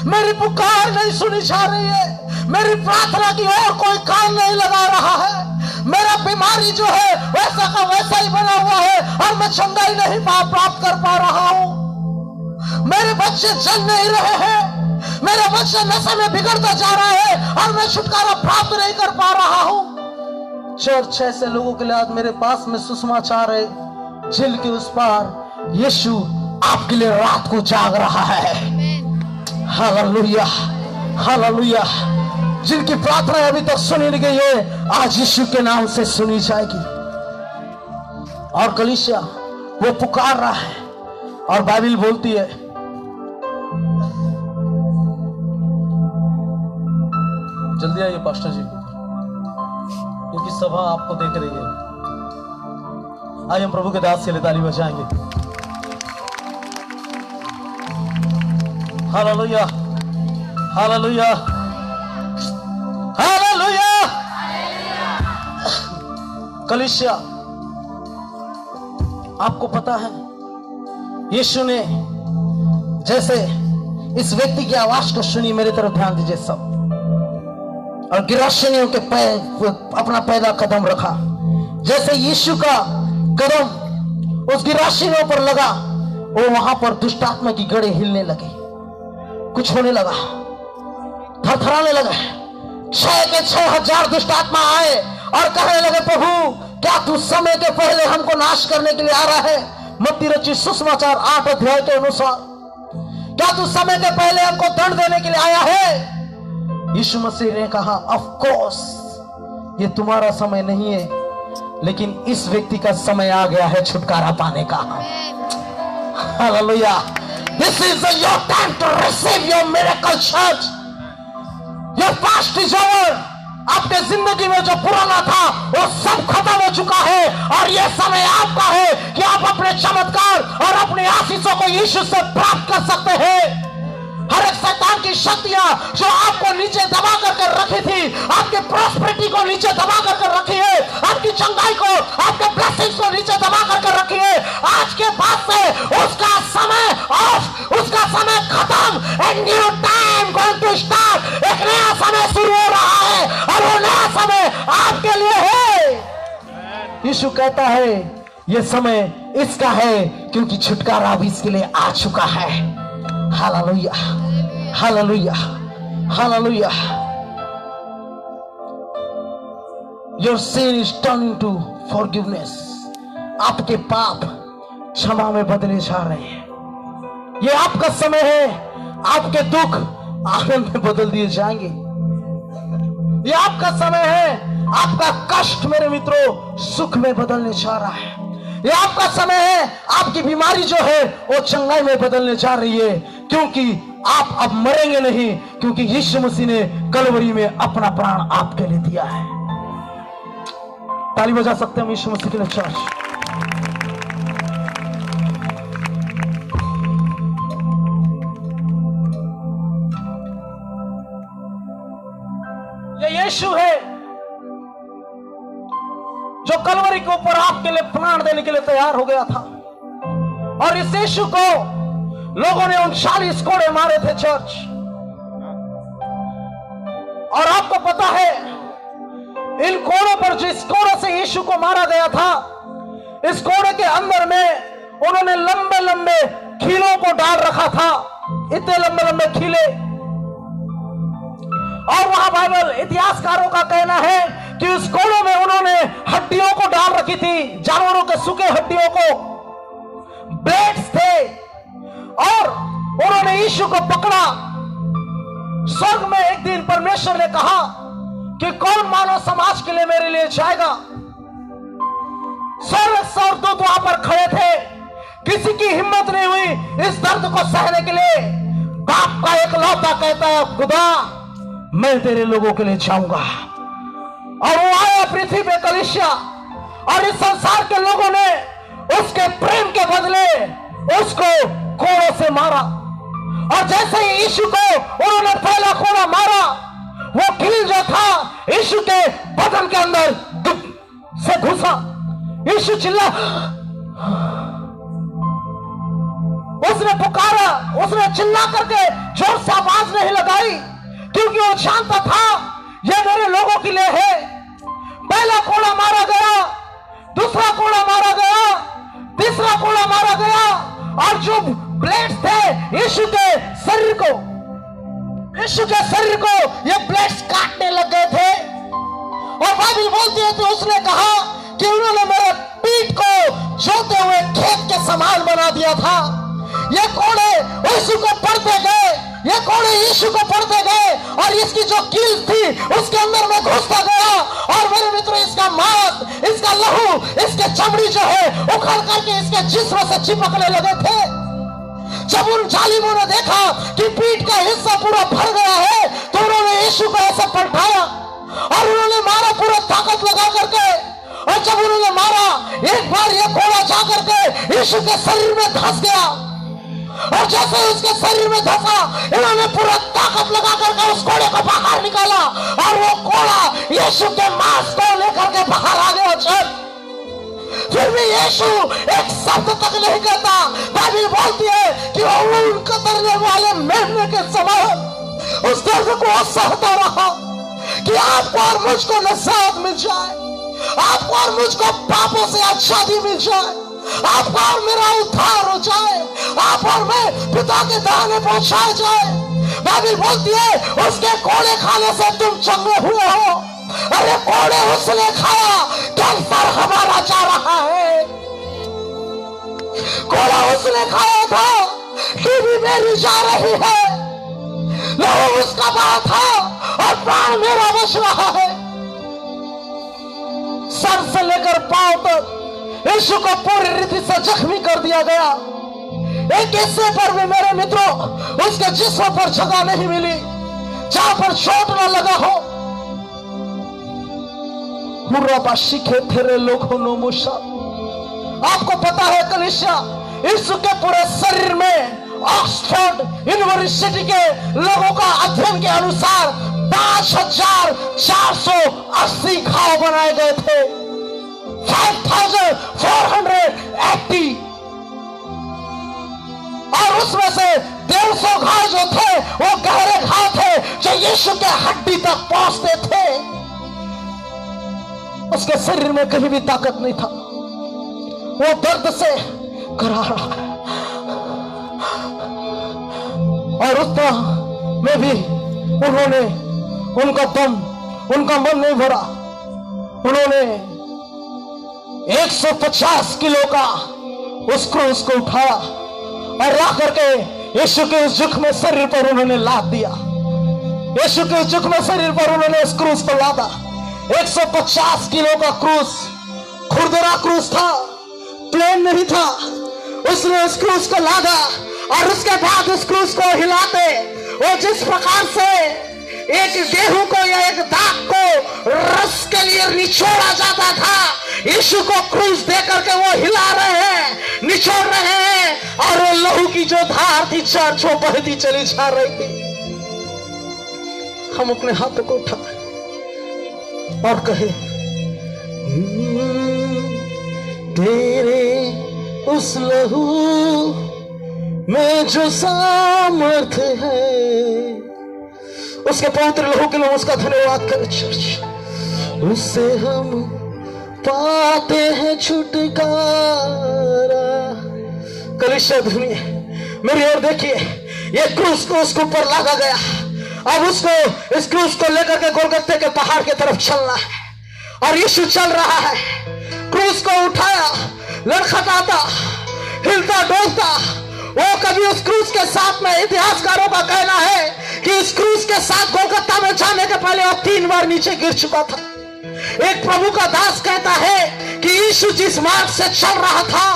मेरी पुकार नहीं सुनी जा रही है, मेरी प्रार्थना की ओर कोई कान नहीं लगा रहा है, मेरा बीमारी जो है वैसा का वैसा ही बना हुआ है और मैं चंगाई नहीं प्राप्त कर पा रहा हूं, मेरे बच्चे चल नहीं रहे हैं, मेरा बच्चा नशे में बिगड़ता जा रहा है और मैं छुटकारा प्राप्त नहीं कर पा रहा हूं। चर्च, ऐसे लोगों के लिए आज मेरे पास में सुसमाचार है। झील के उस पार यीशु आपके लिए रात को जाग रहा है। Hallelujah, hallelujah. जिनकी प्रार्थना अभी तक सुनी नहीं गई है, आज यीशु के नाम से सुनी जाएगी। और कलीसिया वो पुकार रहा है और बाइबल बोलती है, जल्दी आइए पास्टर जी, क्योंकि सभा आपको देख रही है। आइए हम प्रभु के दास के लिए ताली बजाएंगे। Hallelujah, hallelujah, hallelujah. कलीसिया, आपको पता है यीशु ने जैसे इस व्यक्ति की आवाज को सुनी, मेरी तरफ ध्यान दीजिए सब, और गिराशनियों के अपना पैदा कदम रखा। जैसे यीशु का कदम उस गिराशनियों पर लगा, वो वहां पर दुष्ट आत्मा की गड़े हिलने लगे, कुछ होने लगा, थरथराने लगे। 6,000 दुष्ट आत्मा आए और कहने लगे, प्रभु क्या तू समय के पहले हमको नाश करने के लिए आ रहा है? मत्ती रचित सुसमाचार 8 अध्याय के अनुसार, क्या तू समय के पहले हमको दंड देने के लिए आया है? यीशु मसीह ने कहा, ऑफ कोर्स ये तुम्हारा समय नहीं है, लेकिन इस व्यक्ति का समय आ गया है छुटकारा पाने का। Hallelujah. This is your time to receive your miracle, church. Your past is over. आपके जिंदगी में जो पुराना था वो सब खत्म हो चुका है और ये समय आपका है कि आप अपने चमत्कार और अपनी आशीषों को यीशु से प्राप्त कर सकते हैं। हर एक शैतान की शक्तियां जो आपको नीचे दबा करके रखी थी, आपके प्रॉस्पेरिटी को नीचे दबा करके रखी है, आपकी चंगाई को, आपके ब्लेसिंग्स को नीचे दबा करके रखी है, आज के बाद से उसका समय ऑफ, उसका समय खत्म। A new time going to start. एक नया समय शुरू हो रहा है और वो नया समय आपके लिए है। यीशु कहता है ये समय इसका है क्योंकि छुटकारा अब इसके लिए आ चुका है। Hallelujah, hallelujah, hallelujah. Your sin is turning to forgiveness. आपके पाप क्षमा में बदले जा रहे हैं। ये आपका समय है, आपके दुख आनंद में बदल दिए जाएंगे। ये आपका समय है, आपका कष्ट मेरे मित्रों सुख में बदलने जा रहा है। ये आपका समय है, आपकी बीमारी जो है वो चंगाई में बदलने जा रही है, क्योंकि आप अब मरेंगे नहीं, क्योंकि यीशु मसीह ने कलवरी में अपना प्राण आपके लिए दिया है। ताली बजा सकते हैं हम यीशु मसीह के लिए चर्च। ये यीशु है जो कलवरी के ऊपर आपके लिए प्राण देने के लिए तैयार हो गया था, और इस यीशु को लोगों ने 39 कोड़े मारे थे चर्च। और आपको पता है इन कोड़ों पर, जिस कोड़े से यीशु को मारा गया था, इस कोड़े के अंदर में उन्होंने लंबे लंबे खीलों को डाल रखा था, इतने लंबे लंबे खीले। और वहां बाइबल इतिहासकारों का कहना है कि उस कोड़ों में उन्होंने हड्डियों को डाल रखी थी, जानवरों के सूखे हड्डियों को, ब्लेड्स थे, और उन्होंने यीशु को पकड़ा। स्वर्ग में एक दिन परमेश्वर ने कहा कि कौन मानव समाज के लिए मेरे लिए जाएगा। स्वर्गदूत वहां पर खड़े थे, किसी की हिम्मत नहीं हुई इस दर्द को सहने के लिए। बाप का एकलौता कहता है, खुदा मैं तेरे लोगों के लिए जाऊंगा। और वो आया पृथ्वी पे कलीसिया, और इस संसार के लोगों ने उसके प्रेम के बदले उसको कोड़ों से मारा। और जैसे ही यीशु को उन्होंने पहला कोड़ा मारा, वो कील जो था यीशु के बदन के अंदर से घुसा। यीशु चिल्ला, उसने पुकारा, उसने चिल्ला करके जोर से आवाज नहीं लगाई, क्योंकि वो जानता था ये मेरे लोगों के लिए है। पहला कोड़ा मारा गया, दूसरा कोड़ा मारा गया, तीसरा कोड़ा मारा गया, और जो ब्लेड्स थे यीशु के शरीर को ये ब्लेड्स काटने लग गए थे। और बाइबल बोलती है कि उसने कहा कि उन्होंने मेरे पीठ को जोते हुए खेत के समान बना दिया था। ये कोड़े यीशु को पड़ते गए, ये कोड़े यीशु को पड़ते गए, और इसकी जो कील थी उसके अंदर में घुसता गया। और मेरे मित्रों, इसका मांस, इसका लहू, इसके चमड़ी जो है उखड़ करके इसके जिस्म से चिपकने लगे थे। जब उन जालिमों ने देखा कि पीठ का हिस्सा पूरा भर गया है, तो उन्होंने यीशु को ऐसा पलटाया और उन्होंने मारा पूरा ताकत लगा करके। और जब उन्होंने मारा, एक बार ये कोड़ा जा करके यीशु के शरीर में धंस गया, और जैसे उसके शरीर में धंसा, इन्होंने पूरा ताकत लगा करके उस कोड़े को बाहर निकाला, और वो कोड़ा यीशु के मांस को लेकर के बाहर आ गया। फिर भी यीशु एक शब्द तक नहीं कहता। बाइबल बोलती है कि वो ऊन कतरने वाले मेमने के समान उस दर्द को सहता रहा कि आपको और मुझको नजात मिल जाए, आपको और मुझको पापों से आजादी मिल जाए, आपका और मेरा उद्धार हो जाए, आप और मैं पिता के दाहिने पहुंचाए जाए। बाइबल बोलती है उसके कोड़े खाने से तुम चंगे हुए हो। अरे कोड़े उसने खाया, कैंसर हमारा जा रहा है। कोड़ा उसने खाया था, टीबी मेरी जा रही है, लहू उसका बहा था और प्राण मेरा बच रहा है। सर से लेकर पांव तक यीशु को पूरी रीति से जख्मी कर दिया गया। एक हिस्से पर भी मेरे मित्रों उसके जिस्म पर जगह नहीं मिली जहां पर चोट न लगा हो। आपको पता है कलीसिया, यीशु के पूरे शरीर में ऑक्सफोर्ड यूनिवर्सिटी के लोगों का अध्ययन के अनुसार 5480 घाव बनाए गए थे। 5480, और उसमें से 150 घाव जो थे वो गहरे घाव थे जो यीशु के हड्डी तक पहुंचते थे। उसके शरीर में कहीं भी ताकत नहीं था, वो दर्द से करा रहा है। और उस तरह में भी उन्होंने, उनका दम, उनका मन नहीं भरा। उन्होंने 150 किलो का उस क्रूस को उठाया और ला करके यीशु के उस जुख्म शरीर पर उन्होंने लाद दिया। यीशु के उस जुख्म शरीर पर उन्होंने उस क्रूस को लादा। 150 किलो का क्रूस, खुरदरा क्रूस था, प्लेन नहीं था। उसने उस क्रूस को लादा और उसके बाद उस क्रूस को हिलाते, वो जिस प्रकार से एक गेहूं को या एक दाग को रस के लिए निचोड़ा जाता था, यीशु को क्रूस दे करके वो हिला रहे हैं, निचोड़ रहे हैं, और वो लहू की जो धार थी चार बहती चली जा रही थी। हम अपने हाथों को उठाए और कहे, तेरे उस लहू में जो सामर्थ है, उसके पवित्र लहू के लिए उसका धन्यवाद करें चर्च। उससे हम पाते हैं छुटकारा। कलीसिया धुनिए मेरी ओर देखिए, ये क्रूस को उसके ऊपर लादा गया। अब उसको, इस क्रूस को लेकर के गोलगत्ते के पहाड़ की तरफ चलना है, और यीशु चल रहा है। क्रूस को उठाया, लड़खड़ाता, हिलता डोलता, वो कभी उस क्रूज के साथ में, इतिहासकारों का कहना है कि इस क्रूज के साथ कोलकाता में जाने के पहले वो 3 बार नीचे गिर चुका था। एक प्रभु का दास कहता है कि यीशु जिस मार्ग से चल रहा था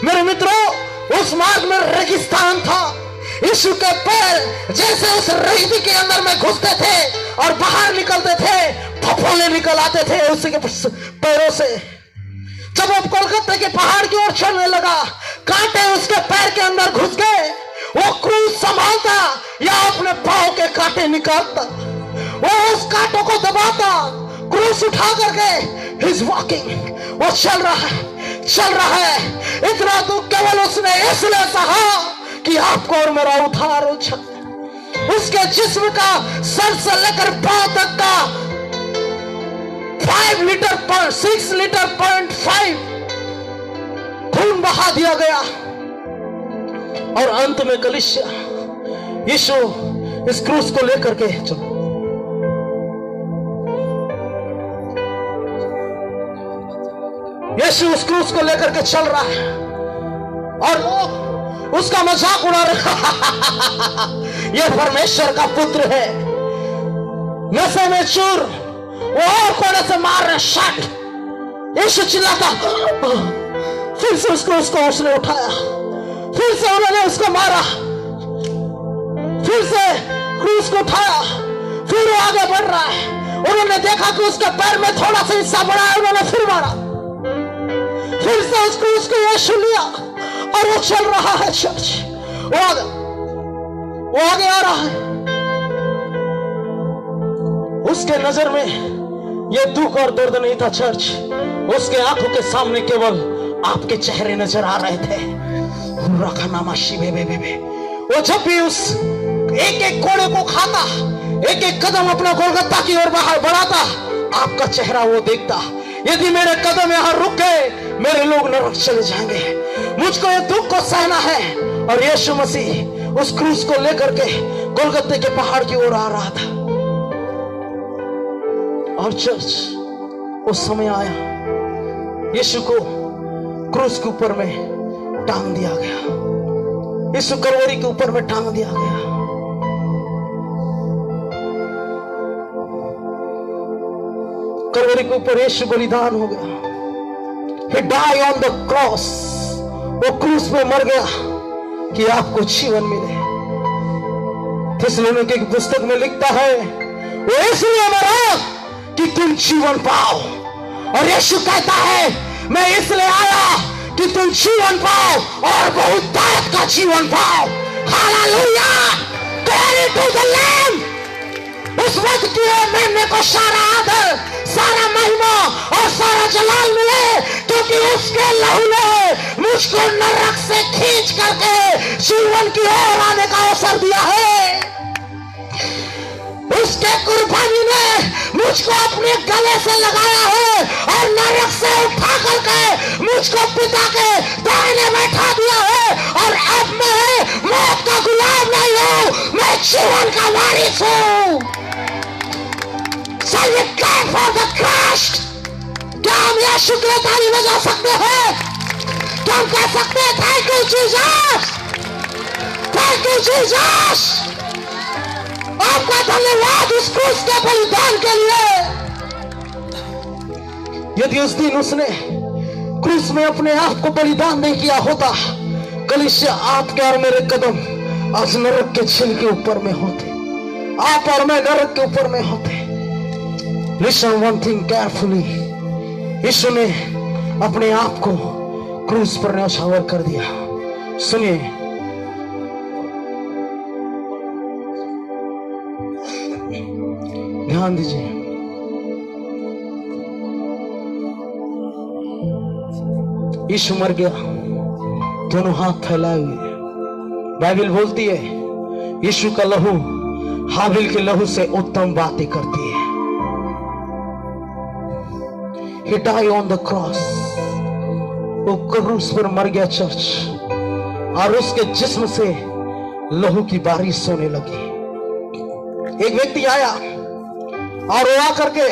मेरे मित्रों, उस मार्ग में रेगिस्तान था। यीशु के पैर जैसे उस रेती के अंदर में घुसते थे और बाहर निकलते थे, फफोले निकल आते थे उसके पैरों से। जब वो कोलकाता के पहाड़ की ओर चलने लगा, कांटे उसके पैर के अंदर घुस गए। वो क्रूज संभालता या अपने पांव के कांटे निकालता, वो उस कांटों को दबाता, क्रूज उठा करके He's walking, वो चल रहा है, चल रहा है। इतना दुख केवल उसने इसलिए सहा कि आपको और मेरा उद्धार हो जाए। उसके जिस्म का सर से लेकर पांव तक का 5 लीटर 6 लीटर 0.5 खून बहा दिया गया। और अंत में कलीसिया, यीशु इस क्रूस को लेकर के चलो, यीशु उस क्रूस को लेकर के चल रहा है और लोग उसका मजाक उड़ा रहे। यह परमेश्वर का पुत्र है। नशे में चूर, वो और कोने से मार रहे शट। यीशु चिल्लाता, फिर से उसको उसने उठाया, फिर से उन्होंने उसको मारा, फिर से क्रूस को उठाया, फिर वो आगे बढ़ रहा है। उन्होंने देखा कि उसके पैर में थोड़ा सा हिस्सा बड़ा है, उन्होंने फिर मारा, फिर से उस क्रूस को यीशु लिया और वो चल रहा है। चर्च वो आगे आ रहा है। उसके नजर में ये दुख और दर्द नहीं था चर्च, उसके आंखों के सामने केवल आपके चेहरे नजर आ रहे थे। वो जब भी उस एक एक कोड़े को खाता, एक एक कदम अपना गोलगत्ता की ओर बाहर बढ़ाता, आपका चेहरा वो देखता। यदि मेरे कदम यहां रुक गए, मेरे लोग नरक चले जाएंगे। मुझको ये दुख को सहना है। और यीशु मसीह उस क्रूस को लेकर के गोलगत्ते के पहाड़ की ओर आ रहा था। और चर्च, उस समय आया, यीशु को क्रूस के ऊपर में टांग दिया गया। यीशु कलवरी के ऊपर में टांग दिया गया। कलवरी के ऊपर यीशु बलिदान हो गया। He died on the cross, वो क्रूस पे मर गया कि आपको जीवन मिले। थिस्सलुनीके की पुस्तक में लिखता है, वो इसलिए मरा कि तुम जीवन पाओ। और यीशु कहता है, मैं इसलिए आया कि तुम जीवन पाओ और बहुत दायक का जीवन पाओ। Hallelujah, glory to the lamb. उस वक्त की मेमने को सारा आदर, सारा महिमा और सारा जलाल मिले, क्योंकि उसके लहू ने मुझको नरक से खींच करके जीवन की ओर आने का अवसर दिया है। उसके कुर्बानी ने मुझको अपने गले से लगाया है और नरक से उठा करके मुझको पिता के दाहिने बैठा दिया है। और अब मैं मौत का गुलाम नहीं हूं, मैं जीवन का वारिस हूं। So you came for the Christ। क्या हम यीशु के लिए ताली बजा सकते हैं? क्या हम कह सकते हैं, thank you Jesus, thank you Jesus, आपका धन्यवाद उस क्रूस के बलिदान के लिए। यदि उस दिन उसने क्रूस में अपने आप को बलिदान नहीं किया होता, कलीसिया, आपके और मेरे कदम आज नरक के छिल के ऊपर में होते, आप और मैं नरक के ऊपर में होते। Listen one thing carefully, यीशु ने अपने आप को क्रूस पर न्यौछावर कर दिया। सुनिए, ध्यान दीजिए। यीशु मर गया, दोनों हाथ फैलाए हुए। बाइबल बोलती है, यीशु का लहू हाबिल के लहू से उत्तम बातें करती है। He died on the cross, वो क्रूस पर मर गया चर्च, और उसके जिस्म से लहू की बारिश होने लगी। एक व्यक्ति आया और वो आकर के,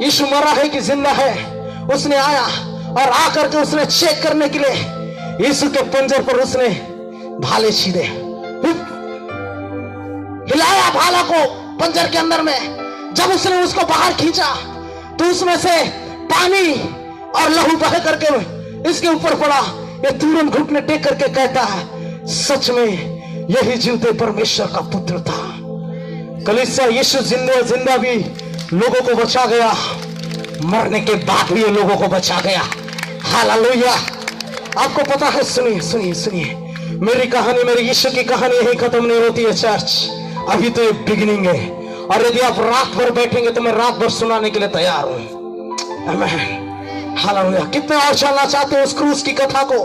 यीशु मरा है कि जिंदा है, उसने आया और आकर के उसने चेक करने के लिए यीशु के पंजर पर उसने भाले छीने, हिलाया भाला को पंजर के अंदर में। जब उसने उसको बाहर खींचा तो उसमें से पानी और लहू बह करके इसके ऊपर पड़ा। ये तुरंत घुटने टेक करके कहता है, सच में यही जीवते परमेश्वर का पुत्र था। कलीसिया, यीशु जिंदा भी लोगों को बचा गया, मरने के बाद भी ये लोगों को बचा गया। हालेलुया। आपको पता है, सुनिए सुनिए सुनिए, मेरी कहानी, मेरी यीशु की कहानी यही खत्म नहीं होती है चर्च, अभी तो ये बिगिनिंग है। और यदि आप रात भर बैठेंगे तो मैं रात भर सुनाने के लिए तैयार हूं। आमीन। हालेलुया। कितने और जानना चाहते हो उस क्रूस की कथा को?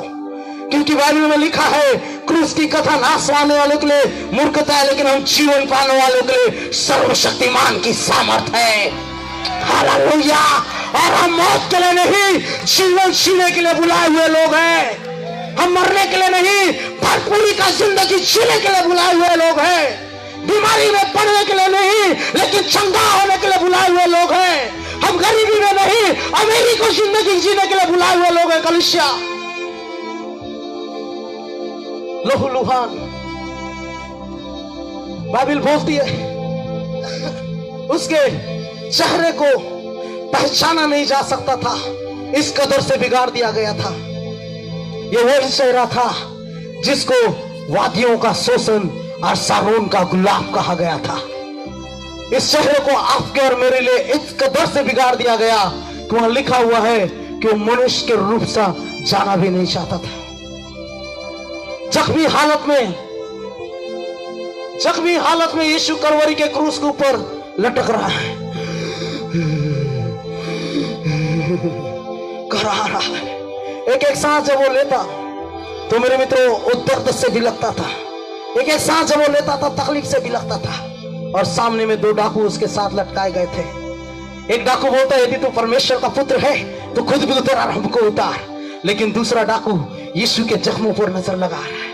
क्योंकि बाइबल में लिखा है, क्रूस की कथा नाश पाने वालों के लिए मूर्खता है, लेकिन हम जीवन पाने वालों के लिए सर्वशक्तिमान की सामर्थ है। हालेलुया। और हम मौत के लिए नहीं, जीवन जीने के लिए बुलाए हुए लोग हैं। हम मरने के लिए नहीं, भरपूरी का जिंदगी जीने के लिए बुलाए हुए लोग हैं। बीमारी में पड़ने के लिए नहीं, लेकिन चंगा होने के लिए बुलाए हुए लोग हैं। हम गरीबी में नहीं, अमीरी को जिंदगी जीने के लिए बुलाए हुए लोग हैं। कलीसिया, लहूलुहान बाइबल बोलती है, उसके चेहरे को पहचाना नहीं जा सकता था, इस कदर से बिगाड़ दिया गया था। यह वही चेहरा था जिसको वादियों का शोषण और सारोन का गुलाब कहा गया था। इस चेहरे को आपके और मेरे लिए इस कदर से बिगाड़ दिया गया कि वहां लिखा हुआ है कि वो मनुष्य के रूप से जाना भी नहीं चाहता था। जख्मी हालत में यीशु कलवरी के क्रूस के ऊपर लटक रहा है, कर रहा है। एक एक सांस जब वो लेता तो मेरे मित्रों वो दर्द से भी लगता था, एक एक सांस जब वो लेता था तकलीफ से भी लगता था। और सामने में दो डाकू उसके साथ लटकाए गए थे। एक डाकू बोलता है, यदि तू परमेश्वर का पुत्र है तो खुद भी उतर और हमको उतार। लेकिन दूसरा डाकू यीशु के जख्मों पर नजर लगा रहा है।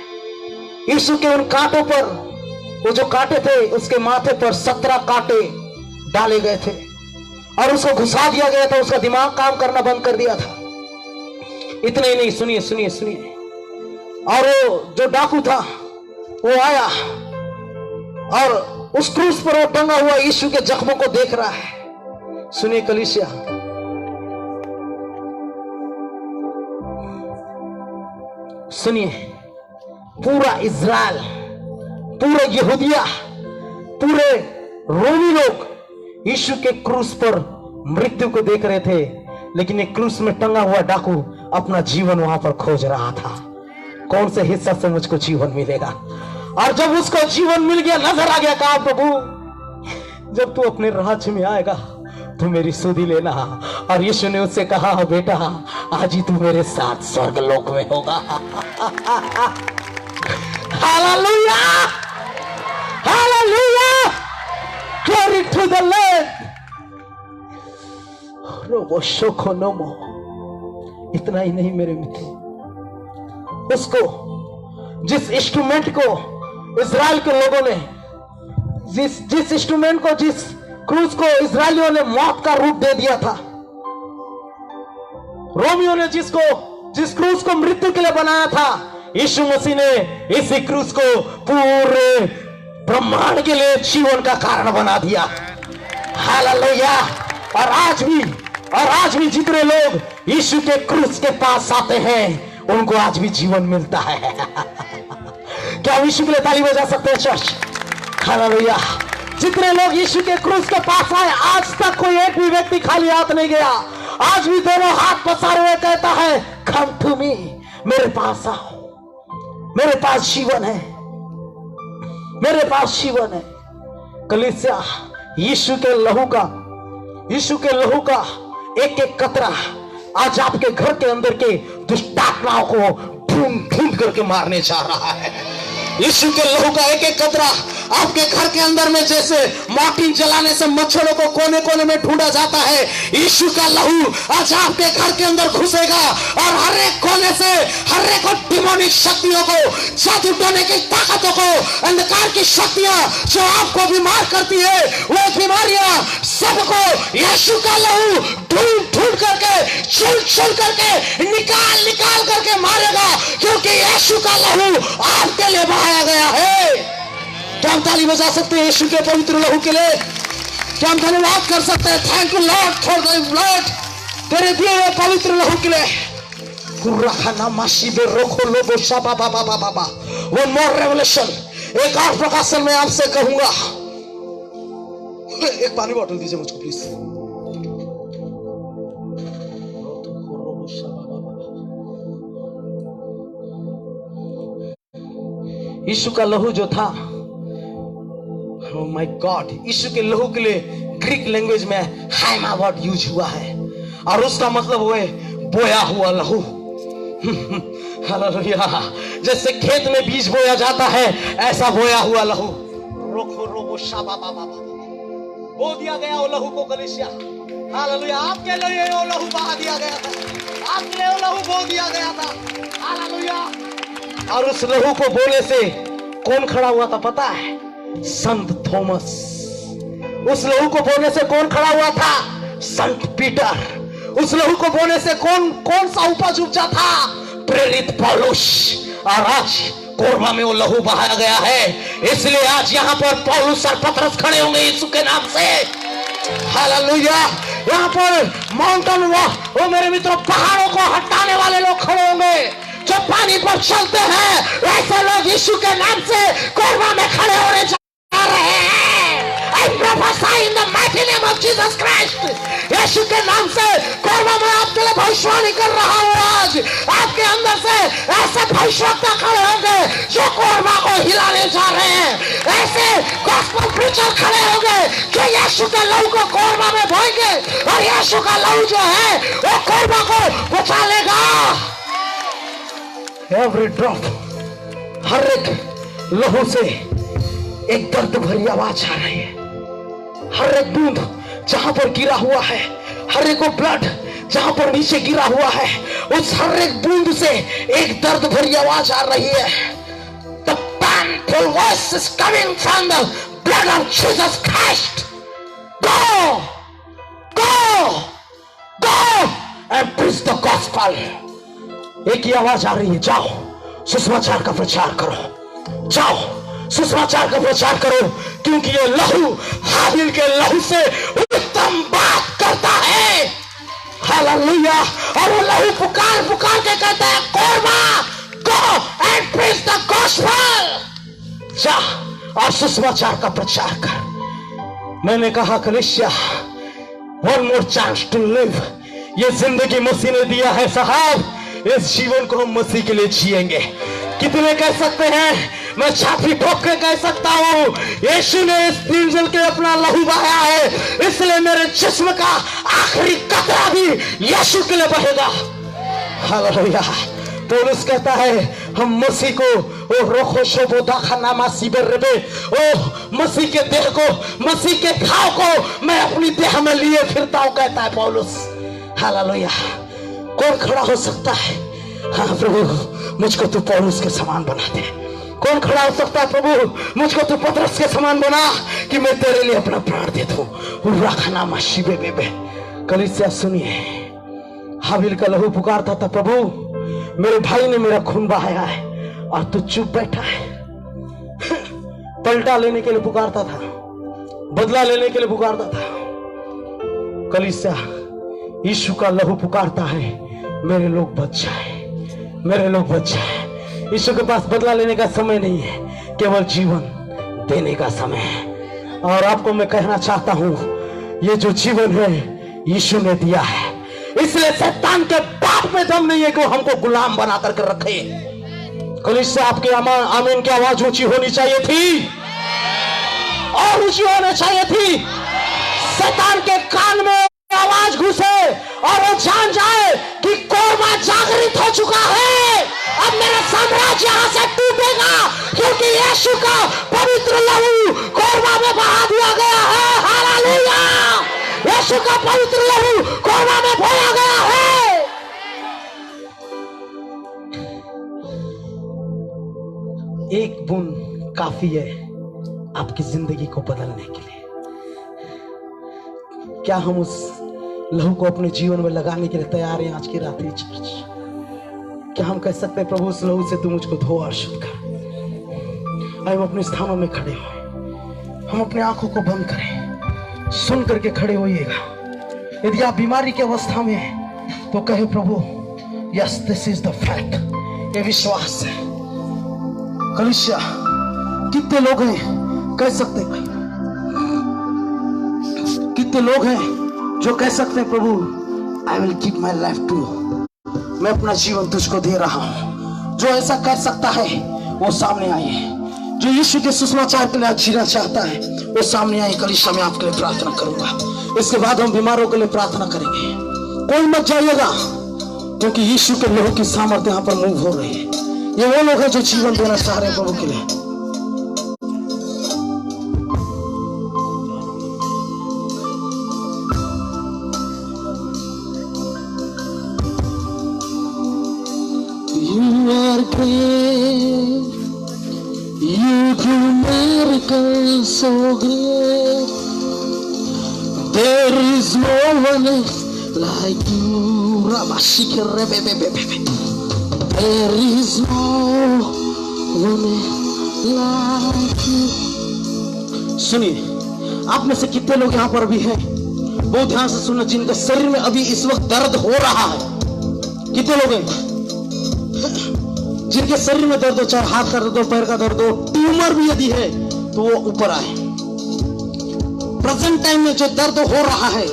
यीशु के उन कांटों पर, वो जो कांटे थे उसके माथे पर 17 कांटे डाले गए थे और उसको घुसा दिया गया था। उसका दिमाग काम करना बंद कर दिया था। इतना ही नहीं, सुनिए सुनिए सुनिए, और वो जो डाकू था वो आया और उस क्रूस पर वो टंगा हुआ यीशु के जख्मों को देख रहा है। सुनिए कलीसिया, सुनिए, पूरा इज़राइल, पूरा यहूदिया, पूरे रोमी लोग यीशु के क्रूस पर मृत्यु को देख रहे थे, लेकिन एक क्रूस में टंगा हुआ डाकू अपना जीवन वहां पर खोज रहा था। कौन से हिस्सा से मुझको जीवन मिलेगा? और जब उसको जीवन मिल गया, नजर आ गया, कहा प्रभु जब तू अपने राज्य में आएगा तो मेरी सुधि लेना। और यीशु ने उससे कहा, बेटा आज ही तू मेरे साथ स्वर्ग लोक में होगा। Hallelujah, hallelujah, glory to the lord. रोबो शोको नोमो। इतना ही नहीं मेरे मित्र, उसको, जिस इंस्ट्रूमेंट को इजराइल के लोगों ने, जिस इंस्ट्रूमेंट को, जिस क्रूस को इजरायलियों ने मौत का रूप दे दिया था, रोमियों ने जिस क्रूस को मृत्यु के लिए बनाया था, यीशु मसीह ने इसी क्रूस को पूरे ब्रह्मांड के लिए जीवन का कारण बना दिया। हालेलुया। और आज भी जितने लोग यीशु के क्रूस के पास आते हैं उनको आज भी जीवन मिलता है। क्या यीशु के लिए ताली बजा सकते हैं चर्च? हालेलुया। जितने लोग यीशु के क्रूस के पास आए, आज तक कोई एक भी व्यक्ति खाली हाथ नहीं गया। आज भी दोनों हाथ पसारे हुए कहता है, कम टू मी, मेरे पास आओ, मेरे पास जीवन है, मेरे पास जीवन है। कलीसिया, यीशु के लहू का एक एक कतरा आज आपके घर के अंदर के दुष्टात्माओं को ढूंढ करके मारने जा रहा है। यीशु के लहू का एक एक कतरा आपके घर के अंदर में जैसे माटी जलाने से मच्छरों को कोने कोने में ढूंढा जाता है, यीशु का लहू आज आपके घर के अंदर घुसेगा और हर एक कोने से हर एक डिमोनिक शक्तियों को, जादू टोने की ताकतों को, अंधकार की शक्तियां जो आपको बीमार करती है, वो बीमारियां सबको यीशु का लहू ढूंढ करके, चुन करके, निकाल करके मारेगा। क्योंकि यीशु का लहू आपके लिए बहाया गया है। क्या हम ताली बजा सकते हैं यीशु के पवित्र लहू के लिए? क्या हम धन्यवाद कर सकते हैं? Thank you Lord for the blood, तेरे दिए हुए पवित्र लहू के लिए। वन मोर रेवलेशन, एक और प्रकाशन मैं आपसे कहूंगा। एक पानी बॉटल दीजिए मुझको प्लीज। यीशु का लहू जो था, ओह माय गॉड, यीशु के लहू के लिए ग्रीक लैंग्वेज में हाइमा वर्ड यूज हुआ है और उसका मतलब वो है बोया हुआ लहू। हालेलुया। जैसे खेत में बीज बोया जाता है ऐसा बोया हुआ लहू बो दिया गया वो लहू को कलीसिया। हालेलुया। आपके लिए वो लहू बहा दिया गया था, आपके लिए वो लहू बो दिया गया था। हालेलुया। और उस लहू को बोले से कौन खड़ा हुआ था पता है? संत थॉमस। उस लहू को बोले से कौन खड़ा हुआ था? संत पीटर। उस लहू को बोले से कौन सा उपज उपजा था? प्रेरित पौलुस। और आज कोरबा में वो लहू बहाया गया है, इसलिए आज यहाँ पर पौलुस और पतरस खड़े होंगे यीशु के नाम से। हालेलुया। यहाँ पर माउंटेन वो मेरे मित्रों पहाड़ों को हटाने वाले लोग खड़े होंगे जो पानी पर चलते हैं। वैसे लोग यीशु के नाम से कोरबा में खड़े होने जा रहे हैं। I prophesy in the mighty name of Jesus Christ। यीशु के नाम से कोरबा में आपके लिए भविष्यवाणी कर रहा हूँ। आज आपके अंदर से ऐसे भविष्यवक्ता खड़े होंगे जो कोरबा को हिलाने जा रहे हैं। ऐसे गॉस्पेल प्रीचर खड़े होंगे जो यीशु के लहू को कोरबा में बोएंगे और यीशु का लहू जो है वो कोरबा को बचा लेगा। एवरी ड्रॉप, हर एक लहू से एक दर्द भरी आवाज आ रही है। हर एक बूंद जहां पर गिरा हुआ है, हर एक ब्लड जहां पर नीचे गिरा हुआ है, उस हर एक बूंद से एक दर्द भरी आवाज आ रही है। The painful voice is coming from the blood of Jesus Christ। Go, go, go and preach the gospel। एक ही आवाज आ रही है, जाओ सुसमाचार का प्रचार करो, जाओ सुसमाचार का प्रचार करो, क्योंकि ये लहू हाबिल के लहू से उत्तम बात करता है। हालेलुया। और वो लहू पुकार पुकार के कहता है Korba, go and preach the gospel. जा और सुसमाचार का प्रचार कर। मैंने कहा कलीसिया, one more chance to live. ये जिंदगी मसीह ने दिया है साहब, इस जीवन को हम मसीह के लिए जिएंगे। कितने कह सकते हैं? मैं छाती ठोक के कह सकता हूं, यीशु ने इस इंजन के अपना लहू बहाया है, इसलिए मेरे जिस्म का आखिरी कतरा भी यीशु के लिए बहेगा। हालेलुया। पौलुस कहता है हम मसीह को ओ रोखो शोबो दाखनामा सिबर रबे, ओ मसीह के देह को, मसीह के घाव को मैं अपनी देह में लिए फिरता हूं, कहता है पौलुस। हालेलुया। कौन खड़ा हो सकता है? हाँ प्रभु, मुझको तू पौलुस के समान बना दे। कौन खड़ा हो सकता है? प्रभु मुझको तू पतरस के समान बना कि मैं तेरे लिए अपना प्राण दे दूं। रखना मशीबे बेबे। कलीसिया सुनिए, हाबिल का लहू पुकारता था, प्रभु मेरे भाई ने मेरा खून बहाया है और तू चुप बैठा है। पलटा लेने के लिए पुकारता था, बदला लेने के लिए पुकारता था। कलीसिया, यीशु का लहू पुकारता है, मेरे लोग बच जाए, मेरे लोग बच जाए। यीशु के पास बदला लेने का समय नहीं है, केवल जीवन देने का समय है। और आपको मैं कहना चाहता हूं, ये जो जीवन है यीशु ने दिया है, इसलिए शैतान के बाप में दम नहीं है कि वो हमको गुलाम बना करके रखे। कलीसिया, आपके आमीन की आवाज ऊंची होनी चाहिए थी और ऊंची होनी चाहिए थी। शैतान के कान में आवाज घुसे और वो जान जाए कि कोरबा जागृत हो चुका है। अब मेरा साम्राज्य यहां से टूटेगा, क्योंकि यीशु का पवित्र लहू कोरबा में बहा दिया गया है। हालेलुया। यीशु का पवित्र लहू कोरबा में बहाया गया है। एक बूंद काफी है आपकी जिंदगी को बदलने के लिए। क्या हम उस लहू को अपने जीवन में लगाने के लिए तैयार हैं आज की रात्रि चर्च? क्या हम कह सकते हैं प्रभु उस लहू से तू मुझको धो और शुद्ध कर। आइए हम अपने स्थानों में खड़े हों, हम अपने आंखों को बंद करें, सुन करके खड़े होइएगा। यदि आप बीमारी की अवस्था में हैं तो कहे प्रभु yes this is the fact, ये विश्वास है। कलीसिया कितने लोग हैं कह सकते हैं, कितने लोग हैं जो कह सकते हैं प्रभु I will give my life to you, मैं अपना जीवन तुझको दे रहा हूं। जो ऐसा कह सकता है वो सामने आइए। जो यीशु के सुसमाचार के लिए जीना चाहता है वो सामने आइए। कलीसिया में आपके लिए प्रार्थना करूंगा, इसके बाद हम बीमारों के लिए प्रार्थना करेंगे। कोई मत जाइएगा क्योंकि यीशु के लहू की सामर्थ्य यहाँ पर मूव हो रही है। ये वो लोग हैं जो जीवन देना चाह रहे हैं प्रभु के लिए। You are great, you do miracles so great. There is no one like you. There is no one like you. सुनिए, आप में से कितने लोग यहाँ पर अभी हैं, बहुत ध्यान से सुनो, जिनके शरीर में अभी इस वक्त दर्द हो रहा है। कितने लोग हैं जिनके शरीर में दर्द हो, चाहे हाथ का दर्द हो, पैर का दर्द हो, ट्यूमर भी यदि है तो वो ऊपर आए। प्रेजेंट टाइम में जो दर्द हो रहा है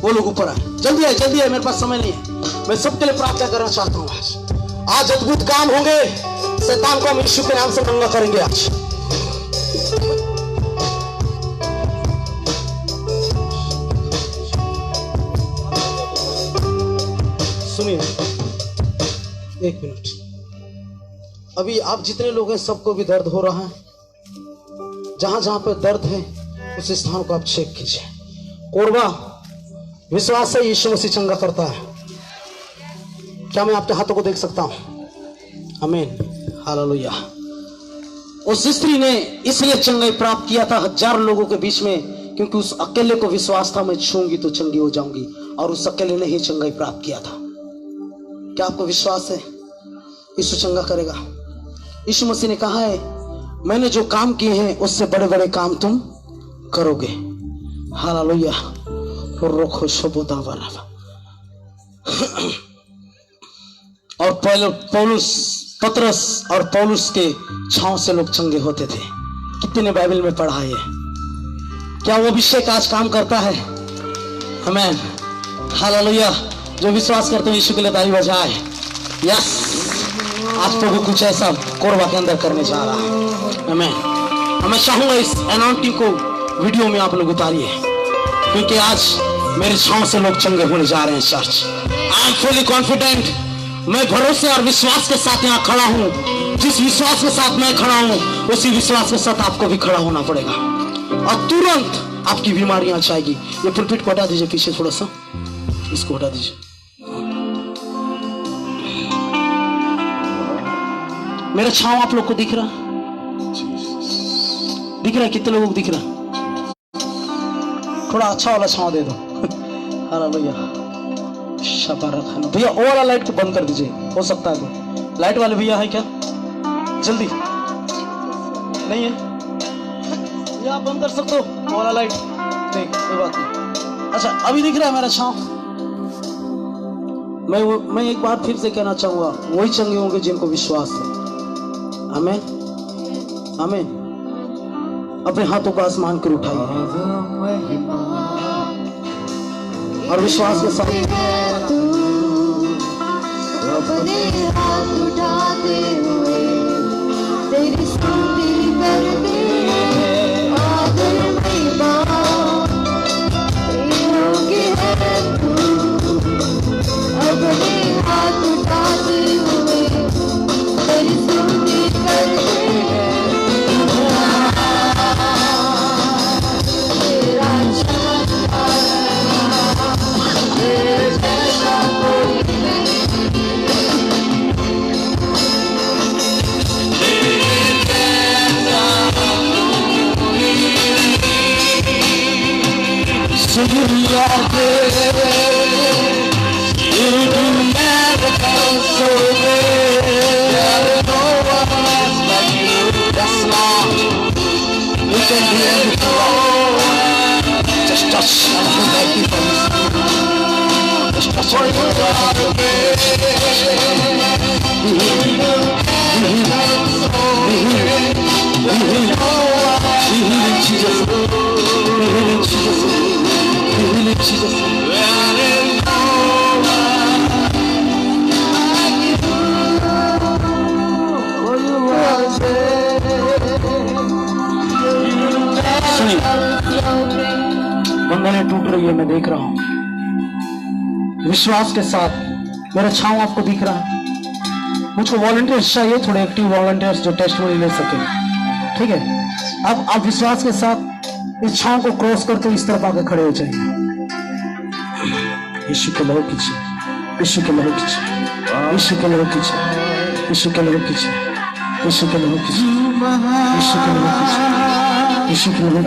वो लोग ऊपर आए। जल्दी आए, जल्दी आए, मेरे पास समय नहीं है। मैं सबके लिए प्रार्थना करना चाहता हूँ। आज अद्भुत काम होंगे, शैतान को हम यीशु के नाम से नंगा करेंगे। आज सुनिए एक मिनट, अभी आप जितने लोग हैं सबको भी दर्द हो रहा है। जहां जहां पे दर्द है उस स्थान को आप चेक कीजिए। कोरबा विश्वास से यीशु मसीह चंगा करता है। क्या मैं आपके हाथों को देख सकता हूं? आमीन, हालेलुया। उस स्त्री ने इसलिए चंगाई प्राप्त किया था हजार लोगों के बीच में, क्योंकि उस अकेले को विश्वास था मैं छूंगी तो चंगी हो जाऊंगी, और उस अकेले ने ही चंगाई प्राप्त किया था। क्या आपको विश्वास है यीशु चंगा करेगा? यीशु मसीह ने कहा है मैंने जो काम किए हैं उससे बड़े बड़े काम तुम करोगे। हालेलुया। और पौलुस, पतरस और पौलुस के छांव से लोग चंगे होते थे। कितने ने बाइबल में पढ़ा है? क्या वो अभिषेक आज काम करता है? आमीन, हालेलुया। जो विश्वास करते हैं यीशु के लिए ताली बजाए। यस, आज प्रभु कुछ ऐसा कोरबा के अंदर करने जा रहा है। मैं चाहूंगा इस अनाउंसिंग को वीडियो में आप लोग उतारिए, क्योंकि आज मेरे छांव से लोग चंगे होने जा रहे हैं। Church, I am fully confident. मैं भरोसे और विश्वास के साथ यहाँ खड़ा हूँ। जिस विश्वास के साथ मैं खड़ा हूँ उसी विश्वास के साथ आपको भी खड़ा होना पड़ेगा, और तुरंत आपकी बीमारियां जाएगी। ये पुलपिट को हटा दीजिए, पीछे थोड़ा सा इसको हटा दीजिए। मेरा छांव आप लोग को दिख रहा है? दिख रहा है? कितने लोगों को दिख रहा है? थोड़ा अच्छा वाला छांव दे दो। अरे भैया शाबाश भैया, वो वाला लाइट को बंद कर दीजिए, हो सकता है तो। लाइट वाले भैया है क्या? जल्दी नहीं है या आप बंद कर सकते हो वो वाला लाइट? नहीं, कोई बात नहीं। अच्छा, अभी दिख रहा है मेरा छांव? मैं एक बार फिर से कहना चाहूंगा, वही चंगे होंगे जिनको विश्वास है। आमीन, आमीन। अपने हाथों को आसमान कर उठाइए और विश्वास के साथ अपने हाथ उठाते हुए तेरी स्तुति करते हैं। आदर महिमा योग्य है तू। अपने हाथ उठाते हुए तेरी स्तुति करते हैं। तेरा चमत्कार तेरे जैसा कोई नहीं। So you are great, you do miracles so great. can do anything, Lord. Just touch and hold that people. Just touch and hold that people. Be healed. Be healed. Be healed. Be healed in Jesus. Be healed in Jesus. Be healed in Jesus. बंधनें टूट रही है, मैं देख रहा हूं। विश्वास के साथ मेरा छांव आपको दिख रहा है। मुझको वॉलंटियर्स चाहिए, थोड़े एक्टिव वॉलंटियर्स जो टेस्टिमनी ले सके, ठीक है। अब आप विश्वास के साथ इस छांव को क्रॉस करके इस तरफ आके खड़े हो जाइए। यीशु के लहू कीजिए, यीशु के लहू कीजिए, यीशु के लहू कीजिए, यीशु के लहू कीजिए, यीशु के लहू कीजिए, यीशु के लहू कीजिए, यीशु के लहू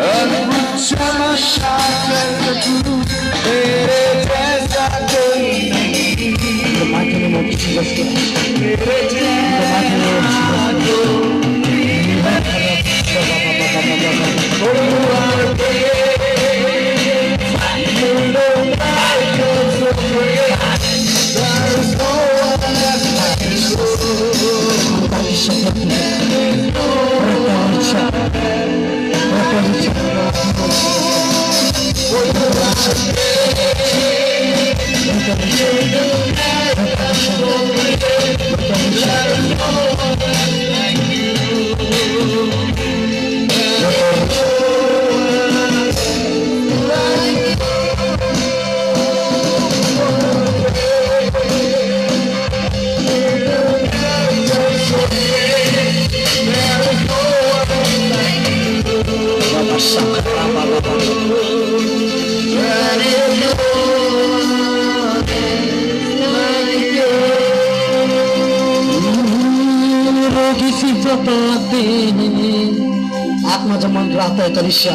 आत्मा जब मन रहता है कलिसिया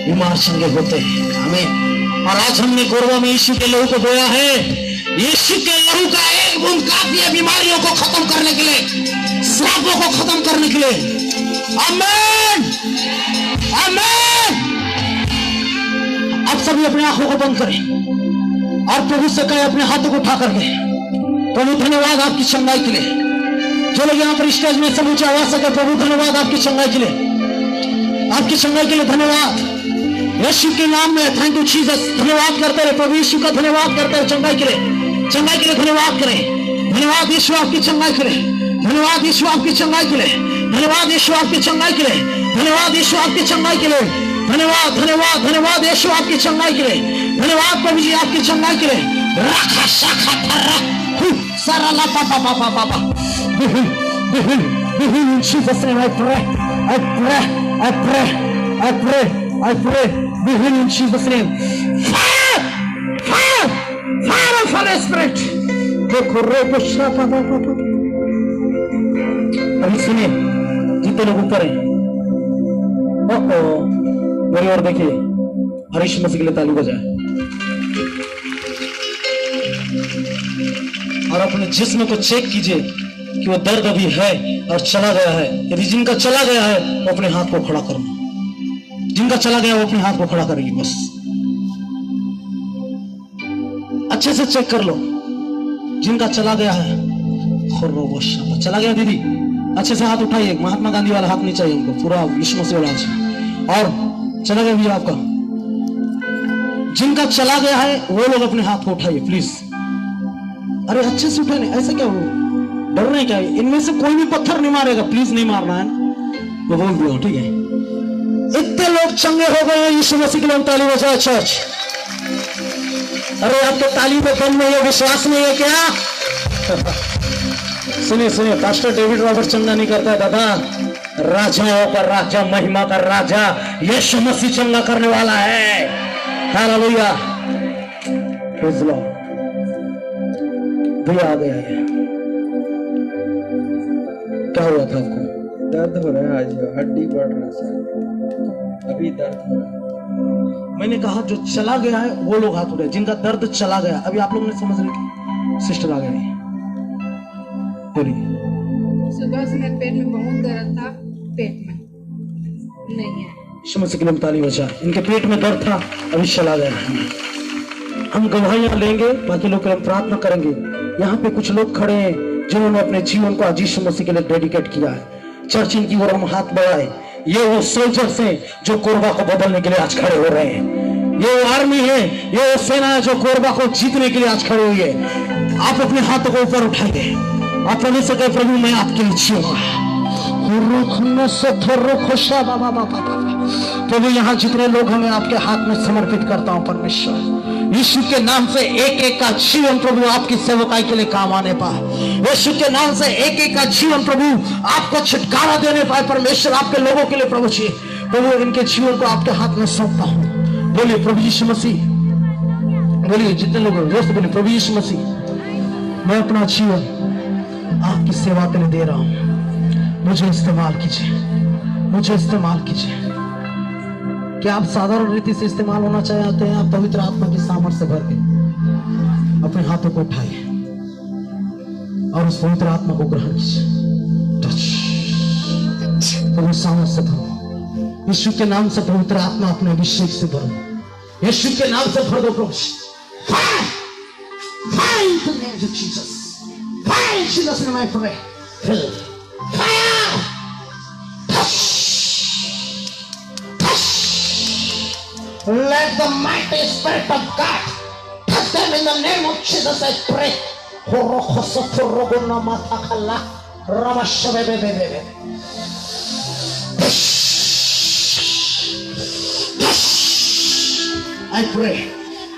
बीमार चंगे होते हैं। हमें और आज हमने गोरवा में यीशु के लहू को बोया है। यीशु के लहू का एक बूंद काफी है बीमारियों को खत्म करने के लिए, श्रापों को खत्म करने के लिए। आमीन, आमीन। अब सभी अपनी आंखों को बंद करें और प्रभु से कहें अपने हाथों को उठा करके, प्रभु धन्यवाद आपकी चंगाई के लिए। जो लोग यहाँ पर स्टेज में समूचे आवाज से कहें, प्रभु धन्यवाद आपकी चंगाई के लिए, आपकी चंगाई के लिए धन्यवाद। यीशु के नाम में थैंक यू जीसस। धन्यवाद करते रहे प्रभु यीशु का, धन्यवाद करते रहे चंगाई के लिए, चंगाई के लिए धन्यवाद करें। धन्यवाद यीशु आपकी चंगाई के लिए, धन्यवाद यीशु आपकी चंगाई के लिए, धन्यवाद यीशु आपकी चंगाई के लिए, धन्यवाद यीशु आपकी चंगाई के लिए, धन्यवाद धन्यवाद धन्यवाद यीशु आपकी चंगाई के लिए, धन्यवाद प्रभु जी आपकी चंगाई के लिए। रखा शाखा थरा सारा ला पापा पापा पापा। In Jesus' name I pray, I pray, I pray, I pray, I pray. Be healed in Jesus' name. Fire, fire, fire of Holy Spirit. अभी सुनिए, जितने लोग ऊपर हैं, मेरी ओर देखिए, हरीश मसीह के लिए ताली बजाए और अपने जिस्म को चेक कीजिए कि वो दर्द अभी है और चला गया है। यदि जिनका चला गया है वो अपने हाथ को खड़ा करना, जिनका चला गया वो अपने हाथ को खड़ा करेगी। बस अच्छे से चेक कर लो, जिनका चला गया है। चला गया दीदी, अच्छे से हाथ उठाइए। महात्मा गांधी वाला हाथ नहीं चाहिए हमको, पूरा यीशु मसीह वाला चाहिए। और चला गया भी आपका, जिनका चला गया है वो लोग अपने हाथ को उठाइए प्लीज। अरे अच्छे से उठाने, ऐसा क्या हो, डर नहीं क्या? इनमें से कोई भी पत्थर नहीं मारेगा, प्लीज नहीं मारना है, वो बोल दिया, ठीक है। इतने लोग चंगे हो गए हैं यीशु मसीह के लिए, ताली बजाए चर्च। अरे आपके ताली में दम नहीं है, विश्वास नहीं है क्या? सुनिए सुनिए, पास्टर डेविड रॉबर्ट चंगा नहीं करता है दादा, राजाओं का राजा, महिमा का राजा यीशु मसीह चंगा करने वाला है। Hallelujah, praise Lord. भैया आ गया है, क्या हुआ था आपको? दर्द हो रहा है आज, हड्डी बढ़ रहा है, अभी दर्द हो रहा है। मैंने कहा जो चला गया है वो लोग हाथ उठाए, जिनका दर्द चला गया। अभी आप लोगों ने समझ लिया, सिस्टर आ गई, बोलिए। सुबह से मेरे पेट में बहुत दर्द था, पेट में नहीं है, यीशु मसीह के लिए ताली बजाएं। इनके पेट में दर्द था, अभी चला गया। हम गवाहियां लेंगे, बाकी लोग के लिए प्रार्थना करेंगे। यहाँ पे कुछ लोग खड़े हैं जिन्होंने अपने जीवन को आज यीशु मसीह के लिए डेडिकेट किया है। चर्च इनकी ओर हम हाथ बढ़ाए। ये वो सोल्जर्स हैं जो कोरबा को बदलने के लिए आज खड़े हो रहे हैं। ये वो आर्मी है, ये वो सेना है जो कोरबा को जीतने के लिए आज खड़े हुई है। आप अपने हाथों को ऊपर उठाइए। आप प्रभु से कहे, प्रभु मैं आपके लिए जीऊंगा। प्रभु यहाँ जितने लोग हमें आपके हाथ में समर्पित करता हूँ परमेश्वर, यीशु के नाम से एक एक का जीवन प्रभु आपकी सेवकाई के लिए काम आने पाए। यीशु के नाम से एक एक का जीवन प्रभु आपको छुटकारा देने पाए परमेश्वर, आपके लोगों के लिए प्रभु जी। प्रभु इनके जीवन को आपके हाथ में सौंपता हूँ। बोलिए प्रभु यीशु मसीह, बोलिए जितने लोग दोस्त बोलिए, प्रभु यीशु मसीह मैं अपना जीवन आपकी सेवा के लिए दे रहा हूँ। मुझे इस्तेमाल कीजिए, मुझे इस्तेमाल कीजिए। क्या आप साधारण रीति से इस्तेमाल होना चाहते हैं? आप पवित्र आत्मा की सामर्थ से भर के अपने हाथों को उठाइए और उस पवित्र आत्मा को ग्रहण कीजिए। पवित्र सामर्थ से भरो। यीशु के नाम से पवित्र आत्मा अपने अभिषेक से भरो। यीशु के नाम से भर दो प्रभु। Fire in the name of Jesus. Fire in Jesus' name I pray. Fill. Fire. Touch. Touch. Let the mighty Spirit of God touch them in the name of Jesus I pray.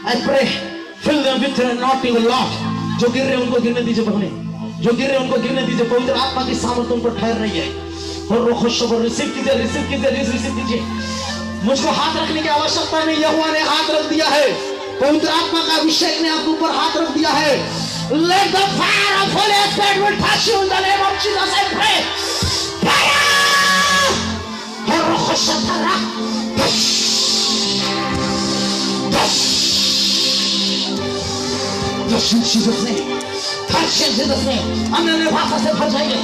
I pray. Fill them with your anointing, Lord. जो गिर रहे उनको गिरने दीजिए प्रभु ने, जो गिर रहे उनको गिरने दीजिए। पवित्र आत्मा की सामर्थ उन पर ठहर रही है। और वो खुश होकर रिसीव कीजिए, रिसीव कीजिए, रिसीव कीजिए। मुझको हाथ रखने की आवश्यकता नहीं, यहोवा ने हाथ रख दिया है। पवित्र आत्मा का अभिषेक ने आपके ऊपर हाथ रख दिया है। Let the fire of Holy Spirit will touch you in the name of Jesus I pray. Fire! और वो खुश होकर यीशु जीसस ने, यीशु जीसस ने अन्य भाषा से भर जाएंगे।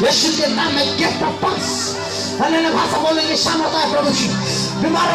यीशु के नाम में गिफ्ट ऑफ टंग्स, अन्य भाषा बोलेंगे, सामर्थ है प्रभु जी। बीमार